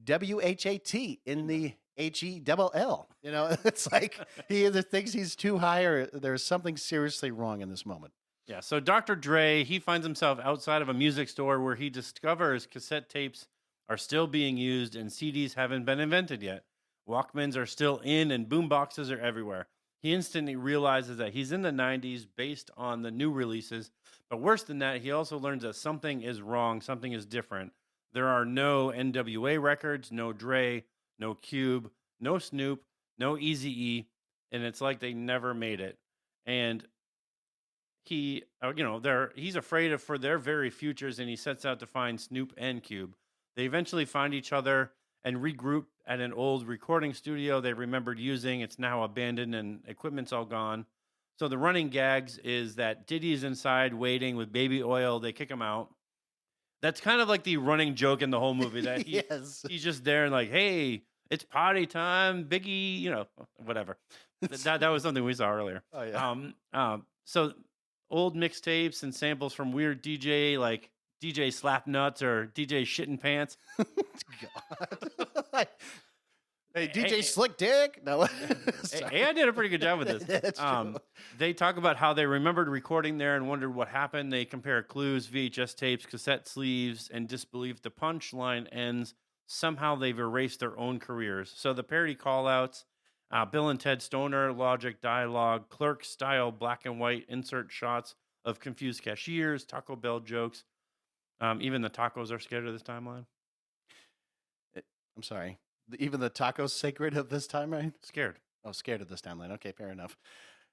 C: WHAT in the HELL. It's like he either thinks he's too high or there's something seriously wrong in this moment.
A: Yeah, so Dr. Dre, he finds himself outside of a music store where he discovers cassette tapes are still being used and CDs haven't been invented yet. Walkmans are still in and boomboxes are everywhere. He instantly realizes that he's in the 90s based on the new releases. But worse than that, he also learns that something is wrong, something is different. There are no NWA records, no Dre, no Cube, no Snoop, no Eazy-E, and it's like they never made it. And he's afraid for their very futures, and he sets out to find Snoop and Cube. They eventually find each other and regroup at an old recording studio they remembered using. It's now abandoned and equipment's all gone. So the running gags is that Diddy's inside waiting with baby oil. They kick him out. That's kind of like the running joke in the whole movie that
C: Yes.
A: he's just there and like, hey, it's party time, Biggie, whatever. That was something we saw earlier.
C: Oh, yeah.
A: So old mixtapes and samples from weird DJ like DJ Slap Nuts or DJ Shittin' Pants.
C: God. Hey, DJ Slick Dick. No.
A: AI did a pretty good job with this.
C: That's true.
A: They talk about how they remembered recording there and wondered what happened. They compare clues, VHS tapes, cassette sleeves, and disbelief. The punchline ends. Somehow they've erased their own careers. So the parody call-outs, Bill and Ted Stoner, Logic, Dialogue, Clerk-style black and white insert shots of confused cashiers, Taco Bell jokes. Even the tacos are scared of this timeline.
C: I'm sorry. Even the tacos sacred of this timeline?
A: Scared.
C: Oh, scared of this timeline. Okay, fair enough.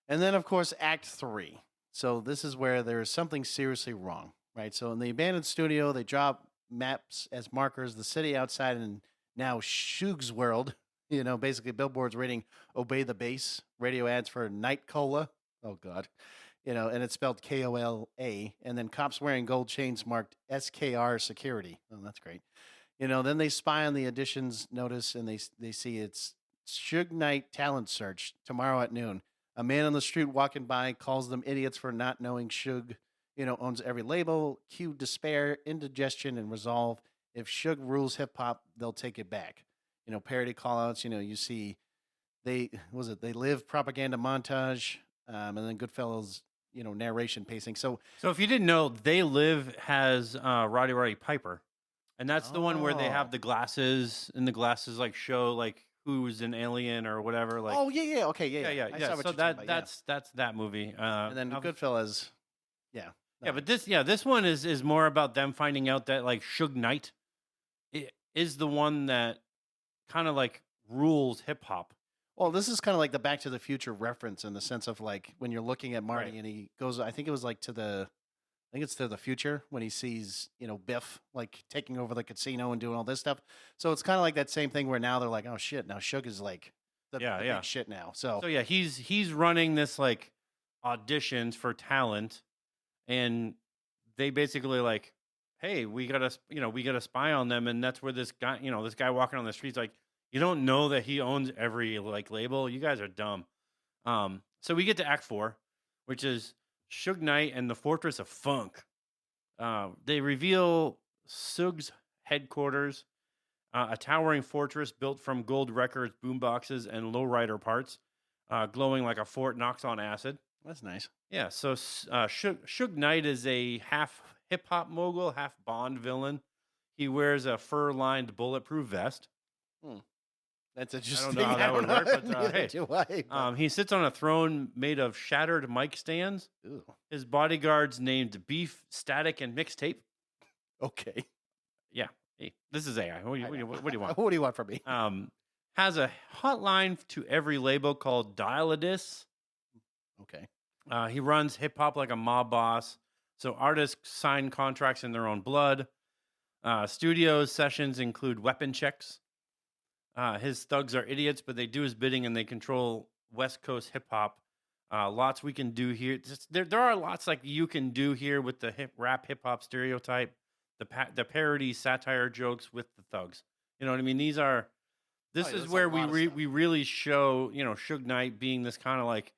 C: And then, of course, Act 3. So this is where there is something seriously wrong, right? So in the abandoned studio, they drop maps as markers, the city outside, and now Shug's world, basically billboards reading Obey the Bass, radio ads for Night Cola. Oh, God. And it's spelled Kola, and then cops wearing gold chains marked SKR security. Oh, that's great. Then they spy on the auditions notice and they see it's Suge Knight talent search tomorrow at noon. A man on the street walking by calls them idiots for not knowing Suge, owns every label. Cue despair, indigestion, and resolve. If Suge rules hip hop, they'll take it back. Parody callouts. You see they live propaganda montage, and then Goodfellas, narration pacing. So
A: So if you didn't know, They Live has Roddy Piper, and that's the one where they
C: Oh.
A: have the glasses, and the glasses like show like who's an alien or whatever. Like,
C: oh yeah, okay,
A: yeah, yeah,
C: I
A: yeah.
C: saw what
A: So
C: you're talking about,
A: that's that movie.
C: and then Goodfellas, yeah,
A: yeah, but this one is more about them finding out that like Suge Knight is the one that kind of like rules hip hop.
C: Well, this is kind of like the Back to the Future reference in the sense of like when you're looking at Marty
A: Right.
C: and he goes, I think it was like I think it's to the future when he sees, Biff like taking over the casino and doing all this stuff. So it's kind of like that same thing where now they're like, oh shit, now Suge is like the
A: Yeah,
C: big
A: yeah.
C: shit now. So,
A: So yeah, he's running this like auditions for talent, and they basically like, hey, we gotta spy on them, and that's where this guy walking on the streets like, you don't know that he owns every like label. You guys are dumb. So we get to Act 4, which is Suge Knight and the Fortress of Funk. They reveal Suge's headquarters, a towering fortress built from gold records, boomboxes, and lowrider parts, glowing like a fort knocks on acid.
C: that's nice.
A: Yeah, so Suge Knight is a half hip hop mogul, half Bond villain. He wears a fur-lined bulletproof vest.
C: That's
A: I
C: interesting.
A: don't know how that would work, but
C: Neither
A: hey,
C: do I, but-
A: he sits on a throne made of shattered mic stands.
C: Ooh,
A: His bodyguards named Beef, Static, and Mixtape.
C: okay.
A: Yeah, hey, this is AI. What do you want?
C: What do you want from me?
A: Has a hotline to every label called Dial-A-Dis.
C: Okay.
A: He runs hip hop like a mob boss. So artists sign contracts in their own blood. Studio sessions include weapon checks. His thugs are idiots, but they do his bidding and they control West Coast hip hop. Lots we can do here. There are lots like you can do here with the rap hip hop stereotype, the parody satire jokes with the thugs. You know what I mean? This
C: yeah,
A: is
C: there's a
A: where
C: lot of stuff.
A: we really show Suge Knight being this kind of like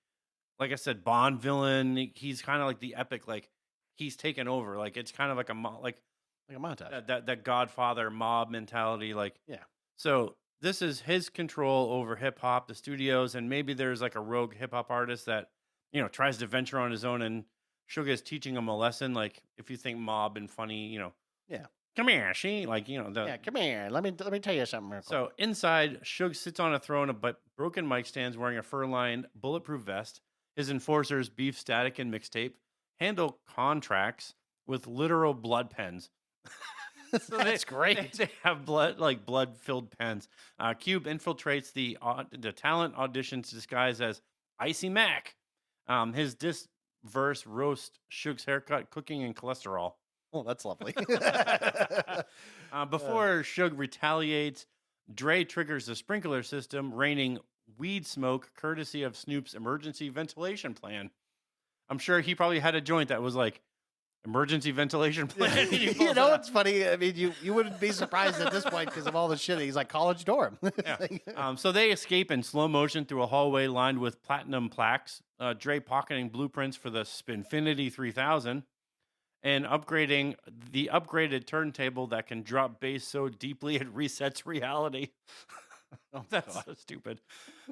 A: I said, Bond villain. He's kind of like the epic, like he's taken over. Like it's kind of like
C: Like a montage.
A: that Godfather mob mentality. Like
C: Yeah.
A: So this is his control over hip hop, the studios, and maybe there's like a rogue hip hop artist that tries to venture on his own, and Suge is teaching him a lesson. Like if you think mob and funny,
C: Yeah.
A: come here, she like
C: Yeah, come here. Let me tell you something. Real quick.
A: So inside, Suge sits on a throne of broken mic stands, wearing a fur-lined bulletproof vest. His enforcers, Beef, Static, and Mixtape, handle contracts with literal blood pens. So
C: That's great.
A: They have blood-filled pens. Cube infiltrates the talent auditions disguised as Icy Mac. His verse roast Suge's haircut, cooking, and cholesterol.
C: Oh, that's lovely.
A: Before Suge retaliates, Dre triggers the sprinkler system, raining weed smoke courtesy of Snoop's emergency ventilation plan. I'm sure he probably had a joint that was like, emergency ventilation plan.
C: You know what's funny? I mean, you wouldn't be surprised at this point because of all the shit. He's like college dorm.
A: Yeah. So they escape in slow motion through a hallway lined with platinum plaques. Dre pocketing blueprints for the Spinfinity 3000 and upgrading the upgraded turntable that can drop bass so deeply it resets reality. Oh, that's so stupid.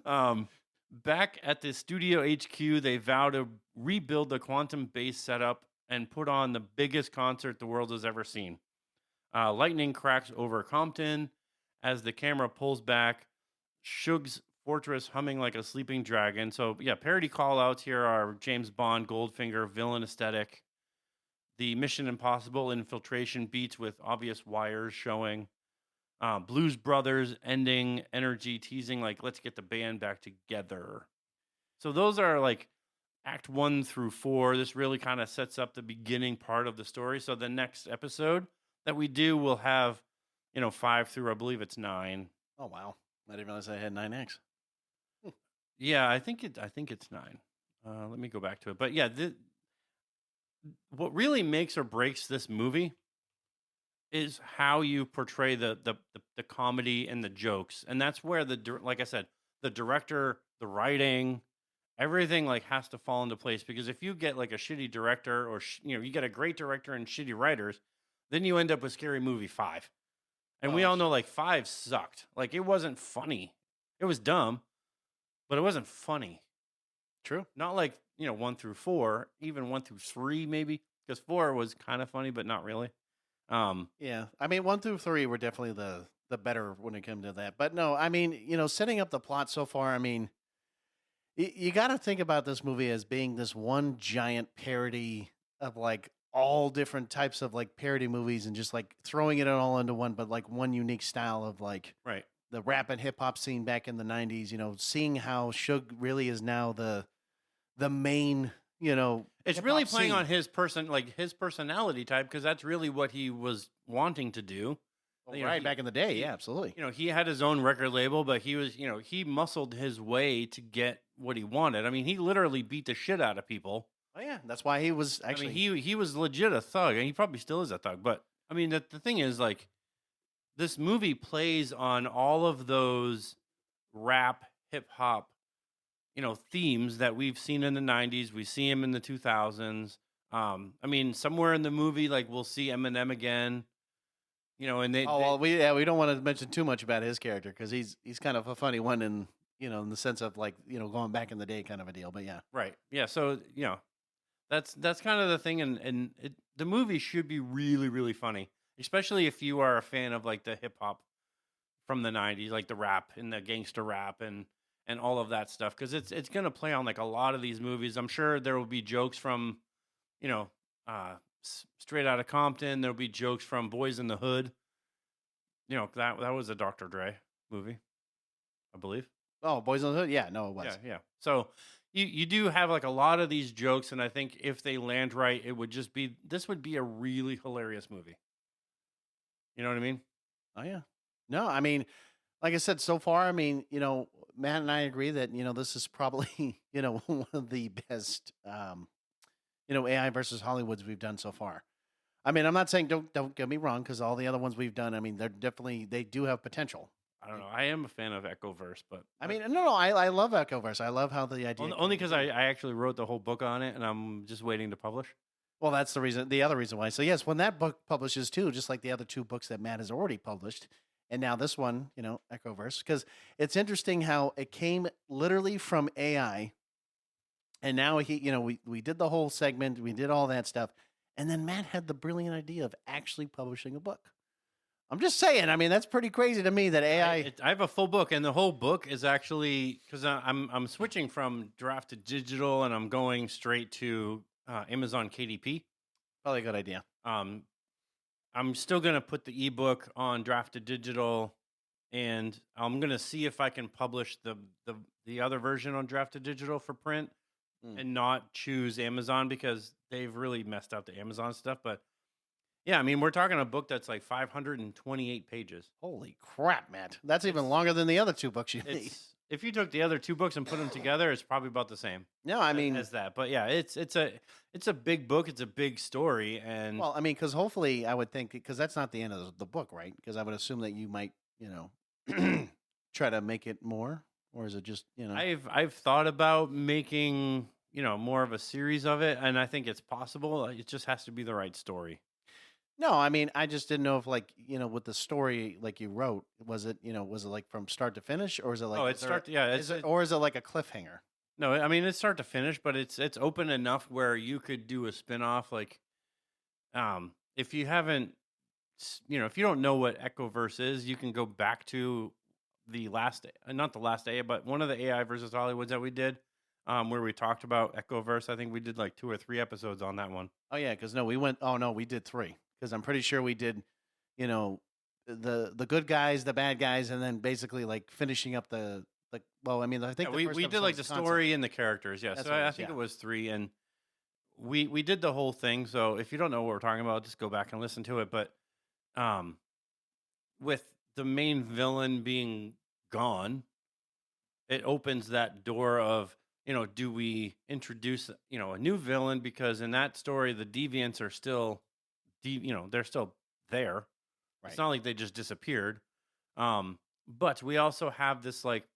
A: Back at the studio HQ, they vow to rebuild the quantum bass setup and put on the biggest concert the world has ever seen. Lightning cracks over Compton as the camera pulls back. Suge's fortress humming like a sleeping dragon. So, yeah, parody call-outs here are James Bond, Goldfinger, villain aesthetic. The Mission Impossible infiltration beats with obvious wires showing. Blues Brothers ending energy teasing like, let's get the band back together. So those are like Act 1 through 4. This really kind of sets up the beginning part of the story. So the next episode that we do will have, 5 through, I believe it's 9.
C: Oh wow! I didn't realize I had 9X.
A: Yeah, I think it's 9. Let me go back to it. But yeah, what really makes or breaks this movie is how you portray the comedy and the jokes, and that's where like I said, the director, the writing, everything like has to fall into place. Because if you get like a shitty director, or you get a great director and shitty writers, then you end up with Scary Movie 5. And we
C: Well,
A: all know like 5 sucked. Like it wasn't funny. It was dumb, but it wasn't funny.
C: true.
A: Not like, 1 through 4, even 1 through 3 maybe, because 4 was kind of funny but not really.
C: Yeah, I mean, 1 through 3 were definitely the better when it came to that. But no, I mean, setting up the plot so far. I mean, you got to think about this movie as being this one giant parody of like all different types of like parody movies, and just like throwing it all into one, but like one unique style of like
A: Right.
C: the rap and hip hop scene back in the '90s. Seeing how Suge really is now the main.
A: It's
C: hip
A: really
C: hop
A: playing
C: scene.
A: on his his personality type, because that's really what he was wanting to do.
C: Right back in the day. Yeah, absolutely.
A: He had his own record label, but he was, he muscled his way to get what he wanted. I mean, he literally beat the shit out of people.
C: Oh yeah, that's why he was actually.
A: I mean, he was legit a thug, and he probably still is a thug. But I mean, the thing is, like, this movie plays on all of those rap, hip hop, themes that we've seen in the '90s. We see him in the 2000s. I mean, somewhere in the movie, like we'll see Eminem again. And
C: Oh well, we don't want to mention too much about his character, because he's kind of a funny one in in the sense of like going back in the day kind of a deal. But yeah,
A: right, yeah. So that's kind of the thing, and the movie should be really, really funny, especially if you are a fan of like the hip hop from the '90s, like the rap and the gangster rap and all of that stuff, because it's gonna play on like a lot of these movies. I'm sure there will be jokes from, you know, Straight Outta Compton. There'll be jokes from Boys in the Hood. That was a Dr. Dre movie, I believe.
C: oh, Boys in the Hood. Yeah, no, it was.
A: Yeah. So you do have like a lot of these jokes, and I think if they land right, this would be a really hilarious movie. You know what I mean?
C: Oh yeah. No, I mean, like I said, so far, I mean, Matt and I agree that this is probably one of the best AI versus Hollywoods we've done so far. I mean, I'm not saying don't get me wrong, because all the other ones we've done, I mean, they do have potential.
A: I don't know. I am a fan of Echoverse, but
C: I mean, no, I love Echoverse. I love how the idea
A: only
C: came
A: because I actually wrote the whole book on it, and I'm just waiting to publish.
C: Well, that's the reason. The other reason why. So yes, when that book publishes too, just like the other 2 books that Matt has already published, and now this one, Echoverse, because it's interesting how it came literally from AI, and now we did the whole segment, we did all that stuff, and then Matt had the brilliant idea of actually publishing a book. I'm just saying. I mean, that's pretty crazy to me that AI.
A: I have a full book, and the whole book is actually, because I'm switching from draft to digital, and I'm going straight to Amazon KDP.
C: Probably a good idea.
A: I'm still gonna put the ebook on draft to digital, and I'm gonna see if I can publish the other version on draft to digital for print, and not choose Amazon, because they've really messed up the Amazon stuff. But yeah, I mean, we're talking a book that's like 528 pages.
C: Holy crap, Matt! That's even longer than the other 2 books you made.
A: If you took the other 2 books and put them together, it's probably about the same.
C: No, I mean,
A: as that. But yeah, it's a big book. It's a big story, and
C: well, I mean, because hopefully, I would think, because that's not the end of the book, right? Because I would assume that you might, try to make it more, or is it just,
A: I've thought about making more of a series of it, and I think it's possible. It just has to be the right story.
C: No, I mean, I just didn't know if, like, with the story like you wrote, was it like from start to finish, or is it like,
A: Oh, it's start. Yeah,
C: is it, or is it like a cliffhanger?
A: No, I mean it's start to finish, but it's open enough where you could do a spin-off. Like, if you haven't, if you don't know what Echoverse is, you can go back to the last, not the last AI, but one of the AI versus Hollywoods that we did, where we talked about Echoverse. I think we did like 2 or 3 episodes on that one.
C: Oh yeah, because no, we went. Oh no, we did 3, because I'm pretty sure we did, the good guys, the bad guys, and then basically like finishing up the. Well, I mean, I think
A: we did like the story and the characters. Yeah,
C: That's
A: so
C: what it
A: I
C: was,
A: think
C: yeah.
A: it was 3, and we did the whole thing. So if you don't know what we're talking about, just go back and listen to it. But with the main villain being gone, it opens that door of, do we introduce a new villain? Because in that story, the deviants are still they're still there. It's
C: Right.
A: not like they just disappeared. But we also have this like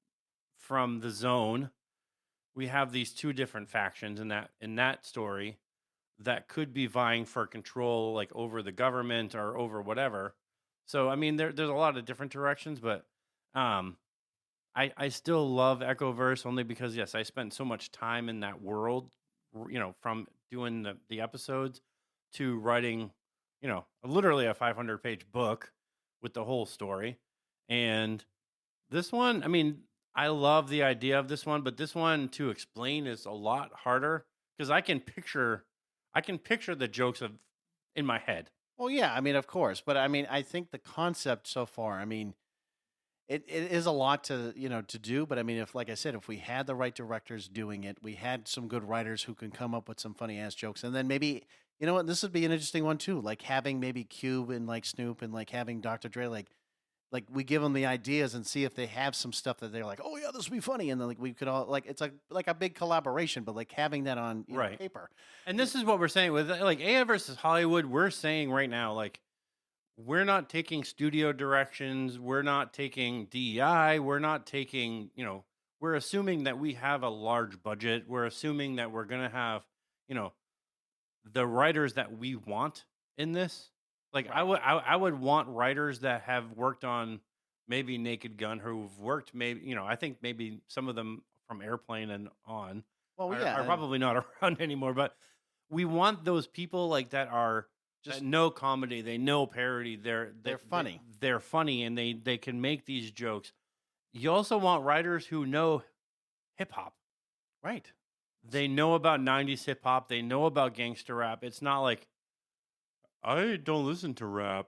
A: from the zone, we have these two different factions in that story that could be vying for control like over the government or over whatever. So I mean there's a lot of different directions, but um I still love Echoverse only because yes, I spent so much time in that world, from doing the episodes to writing, literally a 500-page book with the whole story. And this one, I mean, I love the idea of this one, but this one to explain is a lot harder because I can picture the jokes of in my head.
C: Well, yeah, I mean, of course, but I mean, I think the concept so far, I mean, it is a lot to do, but I mean, if like I said, if we had the right directors doing it, we had some good writers who can come up with some funny ass jokes, and then maybe you know what, this would be an interesting one too, like having maybe Cube and like Snoop and like having Dr. Dre like we give them the ideas and see if they have some stuff that they're like, oh yeah, this would be funny, and then like we could all like it's like a big collaboration, but like having that on
A: Right.
C: paper.
A: And this is what we're saying with like AI versus Hollywood. We're saying right now, like, we're not taking studio directions. We're not taking DEI. We're not taking, we're assuming that we have a large budget. We're assuming that we're going to have, you know, the writers that we want in this. Like I would want writers that have worked on maybe Naked Gun, who've worked maybe, I think maybe some of them from Airplane and on
C: Well,
A: are,
C: yeah,
A: are
C: and
A: probably not around anymore, but we want those people like that
C: just
A: know comedy, they know parody,
C: they're funny,
A: they're funny, and they can make these jokes. You also want writers who know hip hop.
C: right?
A: They know about 90s hip hop, they know about gangster rap. It's not like I don't listen to rap.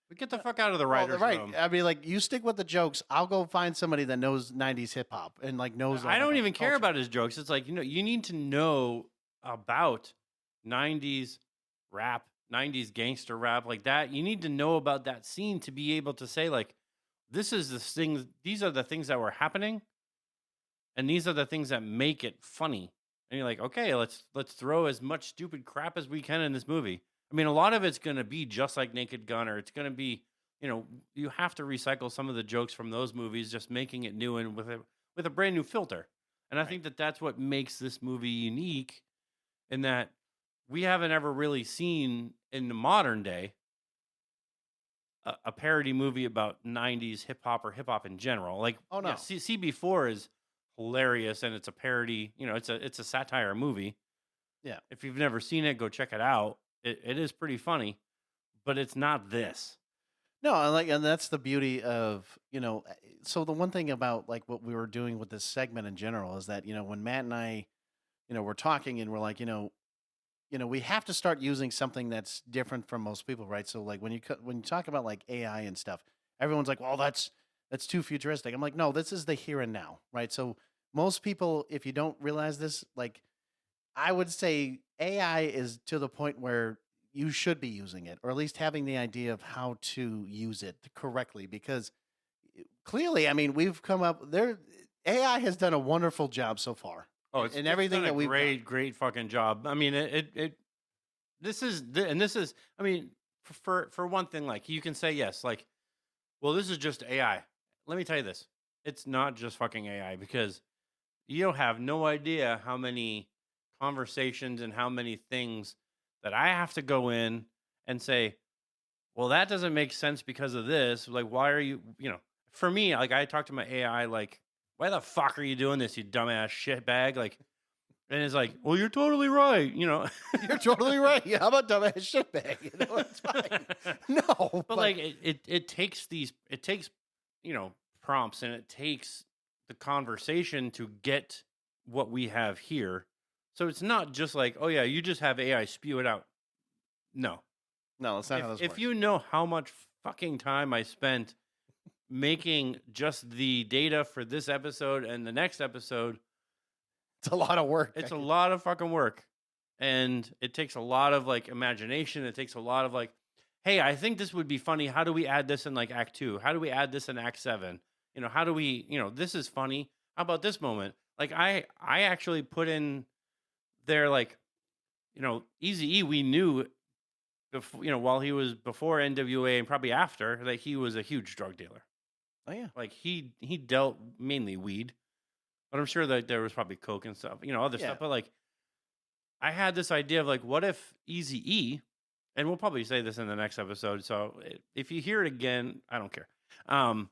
A: But get the fuck out of the
C: Well,
A: writers
C: right.
A: room.
C: I mean, like you stick with the jokes. I'll go find somebody that knows '90s hip hop and like knows. All
A: I don't
C: about
A: even
C: the
A: care
C: culture.
A: about his jokes. It's like, you need to know about 90s rap, 90s gangster rap like that. You need to know about that scene to be able to say like these are the things that were happening and these are the things that make it funny. And you're like, "Okay, let's throw as much stupid crap as we can in this movie." I mean, a lot of it's going to be just like Naked Gun, or it's going to be, you have to recycle some of the jokes from those movies, just making it new and with a brand new filter. And I
C: Right.
A: think that that's what makes this movie unique in that we haven't ever really seen in the modern day a parody movie about 90s hip hop or hip hop in general. Like,
C: Oh
A: yeah,
C: no.
A: CB4 is hilarious and it's a parody, it's a satire movie.
C: Yeah.
A: If you've never seen it, go check it out. It is pretty funny, but it's not this.
C: No, and that's the beauty of So the one thing about like what we were doing with this segment in general is that when Matt and I, we're talking and we're like, we have to start using something that's different from most people, right? So like when you talk about like AI and stuff, everyone's like, well, that's too futuristic. I'm like, no, this is the here and now, right? So most people, if you don't realize this, like I would say AI is to the point where you should be using it, or at least having the idea of how to use it correctly. Because clearly, I mean, we've come up there. AI has done a wonderful job so far.
A: Oh,
C: in
A: it's
C: everything
A: done
C: that
A: a
C: we've done.
A: great fucking job. I mean, this is, I mean, for one thing, like you can say yes, like, well, this is just AI. Let me tell you this: it's not just fucking AI because you have no idea how many conversations and how many things that I have to go in and say, well, that doesn't make sense because of this. Like, why are you, for me, like I talk to my AI, like, why the fuck are you doing this, you dumbass shitbag? Like, and it's like, well, you're totally right,
C: You're totally right. Yeah, I'm a dumbass shitbag. It's fine. No,
A: But like it takes prompts and it takes the conversation to get what we have here. So it's not just like, oh yeah, you just have AI spew it out. No.
C: no, that's not how this
A: If
C: works.
A: you know how much fucking time I spent making just the data for this episode and the next episode,
C: It's a lot of work.
A: it's a lot of fucking work. And it takes a lot of like imagination. It takes a lot of like, hey, I think this would be funny. How do we add this in like Act 2? How do we add this in Act 7? How do we, this is funny. How about this moment? Like I actually put in there like, Easy E, we knew while he was before NWA and probably after, that he was a huge drug dealer.
C: Oh yeah.
A: Like he dealt mainly weed, but I'm sure that there was probably coke and stuff, other
C: Yeah.
A: stuff. But like, I had this idea of like, what if Eazy-E, and we'll probably say this in the next episode. So if you hear it again, I don't care. But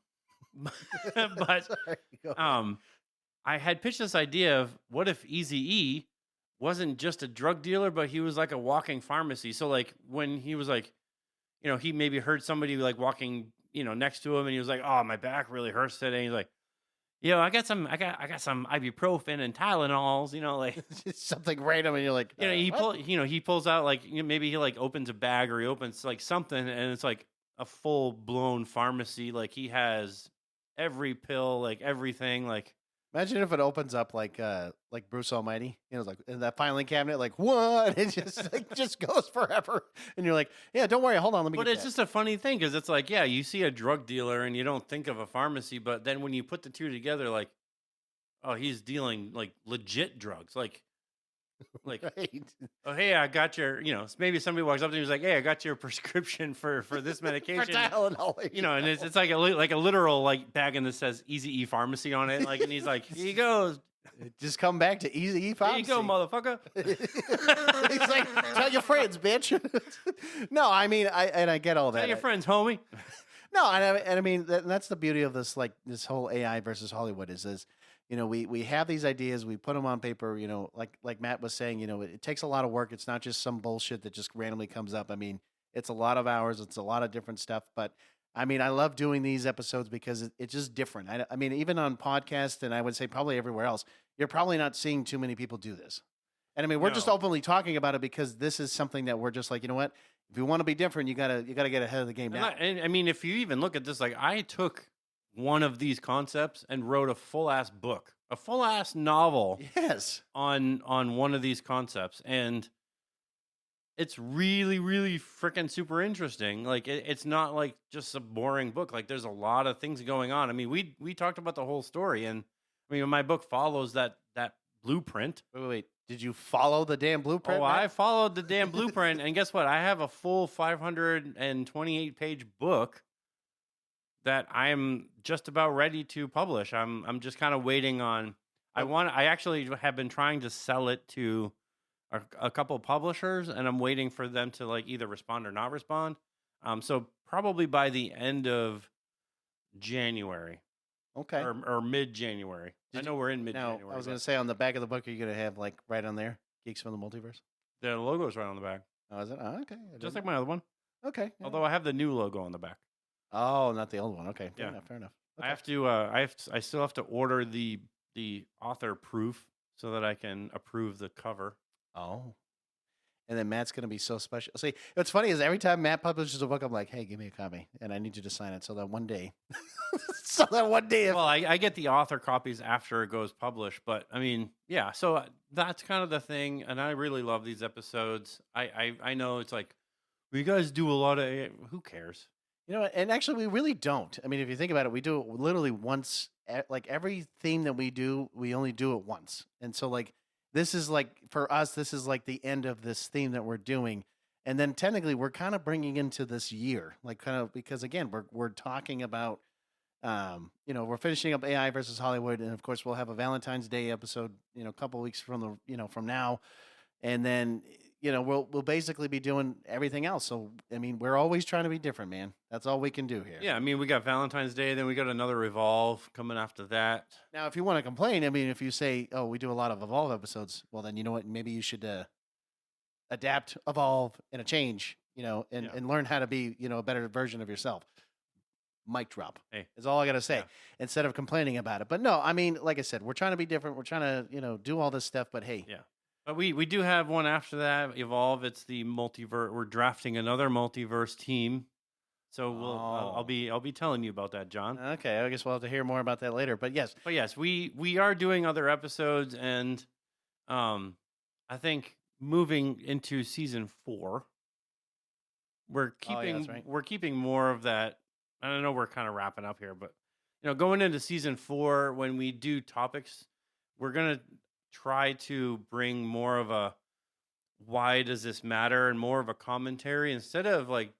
C: Sorry, go ahead.
A: I had pitched this idea of what if Eazy-E wasn't just a drug dealer, but he was like a walking pharmacy. So like when he was like, he maybe heard somebody like walking, next to him, and he was like, "Oh, my back really hurts today." And he's like, I got some ibuprofen and Tylenols, like,
C: Just something random, and you're like, what?
A: he pulls out like, maybe he like opens a bag or he opens like something, and it's like a full blown pharmacy. Like he has every pill, like everything, like.
C: Imagine if it opens up like Bruce Almighty, like in that filing cabinet, like what? It just goes forever, and you're like, yeah, don't worry, hold on, let me.
A: But
C: get
A: it's
C: that.
A: just a funny thing because it's like, yeah, you see a drug dealer and you don't think of a pharmacy, but then when you put the two together, like, oh, he's dealing like legit drugs, like,
C: Right.
A: oh, hey, I got your, maybe somebody walks up to me and is like, hey, I got your prescription for this
C: For
A: medication,
C: Tylenol,
A: and it's like a literal like bag and that says Easy E Pharmacy on it, like, and he's like, here you go,
C: just come back to Easy E
A: there you go, motherfucker.
C: He's like, tell your friends, bitch. No, I mean, I get all that.
A: Tell your friends, homie.
C: No, and I mean that's the beauty of this, like this whole AI versus Hollywood is we have these ideas, we put them on paper, like Matt was saying, it takes a lot of work. It's not just some bullshit that just randomly comes up. I mean, it's a lot of hours, it's a lot of different stuff, but I mean, I love doing these episodes because it's just different. I mean, even on podcasts, and I would say probably everywhere else, you're probably not seeing too many people do this. And I mean, we're just
A: No.
C: openly talking about it because this is something that we're just like, you know what? If you want to be different, you gotta get ahead of the game now.
A: And I mean, if you even look at this, like I took one of these concepts and wrote a full ass book, a full ass novel
C: Yes.
A: on one of these concepts, and it's really, really freaking super interesting. Like it's not like just a boring book. Like there's a lot of things going on. I mean, we talked about the whole story, and I mean, my book follows that blueprint.
C: Wait. Did you follow the damn blueprint?
A: Oh,
C: Matt?
A: I followed the damn blueprint, and guess what? I have a full 528-page book that I'm just about ready to publish. I'm just kind of waiting on. I actually have been trying to sell it to a couple publishers, and I'm waiting for them to like either respond or not respond. So probably by the end of January
C: Okay.
A: or mid January. I know we're in mid
C: Now,
A: January.
C: I was going to say on the back of the book, are you going to have like right on there, Geeks from the Multiverse?
A: the logo's right on the back,
C: Oh, is it? Oh, okay. I
A: just
C: didn't-
A: like my other one.
C: okay. Yeah.
A: Although I have the new logo on the back.
C: Oh, not the old one. Okay. Fair
A: Yeah.
C: enough. Fair enough.
A: I have to. I still have to order the author proof so that I can approve the cover.
C: Oh. And then Matt's going to be so special. See, what's funny is every time Matt publishes a book, I'm like, hey, give me a copy. And I need you to sign it so that one day. If,
A: Well, I get the author copies after it goes published, but I mean, yeah. So that's kind of the thing, and I really love these episodes. I know it's like, well, you guys do a lot of. Who cares?
C: you know what? And actually, we really don't. I mean, if you think about it, we do it literally once. Like every theme that we do, we only do it once. And so, like, this is like, for us, this is like the end of this theme that we're doing. And then technically, we're kind of bringing into this year, like, kind of, because again, we're talking about, we're finishing up AI versus Hollywood. And of course, we'll have a Valentine's Day episode, a couple weeks from from now. And then, we'll basically be doing everything else. So, I mean, we're always trying to be different, man. That's all we can do here.
A: Yeah, I mean, we got Valentine's Day, then we got another Evolve coming after that.
C: Now, if you want to complain, I mean, if you say, oh, we do a lot of Evolve episodes, well, then you know what? Maybe you should adapt, evolve, and a change, and learn how to be, a better version of yourself. Mic drop.
A: Hey.
C: Is all I got to say,
A: Yeah.
C: instead of complaining about it. But no, I mean, like I said, we're trying to be different. We're trying to, do all this stuff. But hey,
A: Yeah. But we do have one after that, Evolve. It's the multiverse. We're drafting another multiverse team. So I'll be telling you about that, John.
C: okay, I guess we'll have to hear more about that later. But yes,
A: But yes, we are doing other episodes, and I think moving into season 4, we're keeping
C: that's right.
A: we're keeping more of that. I don't know, we're kind of wrapping up here, but going into season 4, when we do topics, we're gonna try to bring more of a why does this matter, and more of a commentary instead of like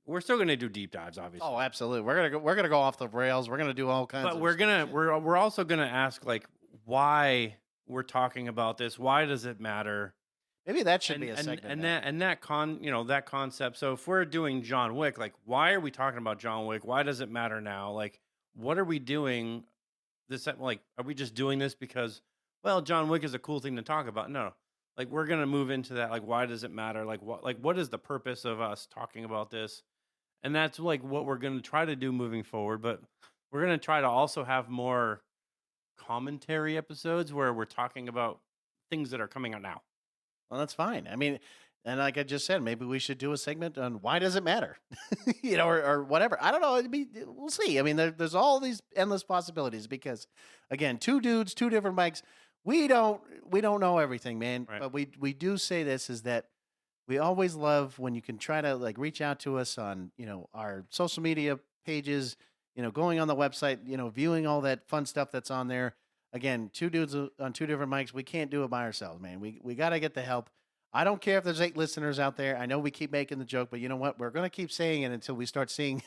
A: we're still going to do deep dives, obviously.
C: Oh, absolutely. We're gonna go off the rails. We're gonna do all kinds.
A: But
C: of
A: we're
C: stupid
A: gonna
C: shit.
A: we're also gonna ask like why we're talking about this. Why does it matter?
C: Maybe that should be a
A: and,
C: segment.
A: and that that concept. So if we're doing John Wick, like why are we talking about John Wick? Why does it matter now? Like what are we doing? This like are we just doing this because well John Wick is a cool thing to talk about? No, like we're gonna move into that. Like why does it matter? Like what is the purpose of us talking about this? And that's like what we're gonna try to do moving forward. But we're gonna try to also have more commentary episodes where we're talking about things that are coming out now.
C: Well, that's fine. I mean, and like I just said, maybe we should do a segment on why does it matter, or whatever. I don't know. We'll see. I mean, there's all these endless possibilities because, again, two dudes, two different mics. We don't know everything, man.
A: Right.
C: But we do say this is that we always love when you can try to like reach out to us on our social media pages, going on the website, viewing all that fun stuff that's on there. Again, two dudes on two different mics. We can't do it by ourselves, man. We got to get the help. I don't care if there's 8 listeners out there. I know we keep making the joke, but you know what? We're going to keep saying it until we start seeing,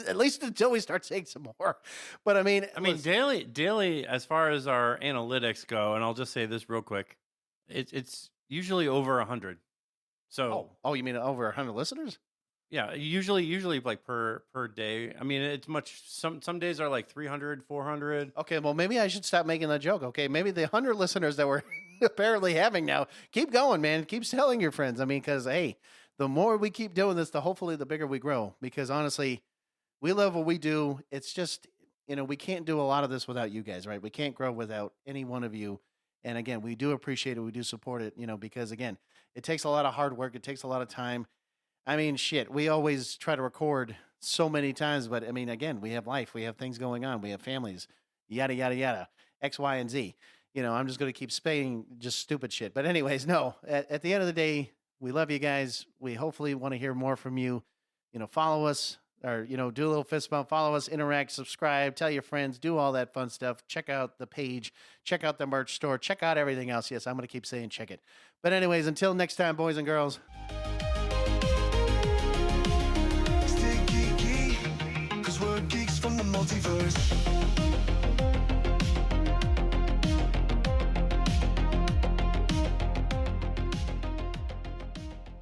C: at least until we start seeing some more. But I mean,
A: daily, as far as our analytics go, and I'll just say this real quick, it's usually over 100. So,
C: you mean over 100 listeners?
A: yeah, usually like per day. I mean, it's much. Some days are like 300, 400.
C: Okay, well, maybe I should stop making that joke. Okay, maybe the 100 listeners that we're apparently having now, keep going, man. Keep telling your friends. I mean, because, hey, the more we keep doing this, hopefully the bigger we grow. Because, honestly, we love what we do. It's just, we can't do a lot of this without you guys, right? We can't grow without any one of you. And, again, we do appreciate it. We do support it, because, again, it takes a lot of hard work. It takes a lot of time. I mean, shit, we always try to record so many times, but I mean, again, we have life, we have things going on, we have families, yada, yada, yada, X, Y, and Z. I'm just going to keep saying just stupid shit. But anyways, no, at the end of the day, we love you guys. We hopefully want to hear more from you. Follow us or, do a little fist bump, follow us, interact, subscribe, tell your friends, do all that fun stuff. Check out the page, check out the merch store, check out everything else. Yes, I'm going to keep saying check it. But anyways, until next time, boys and girls.
B: Stay geeky, 'cause we're geeks from the multiverse.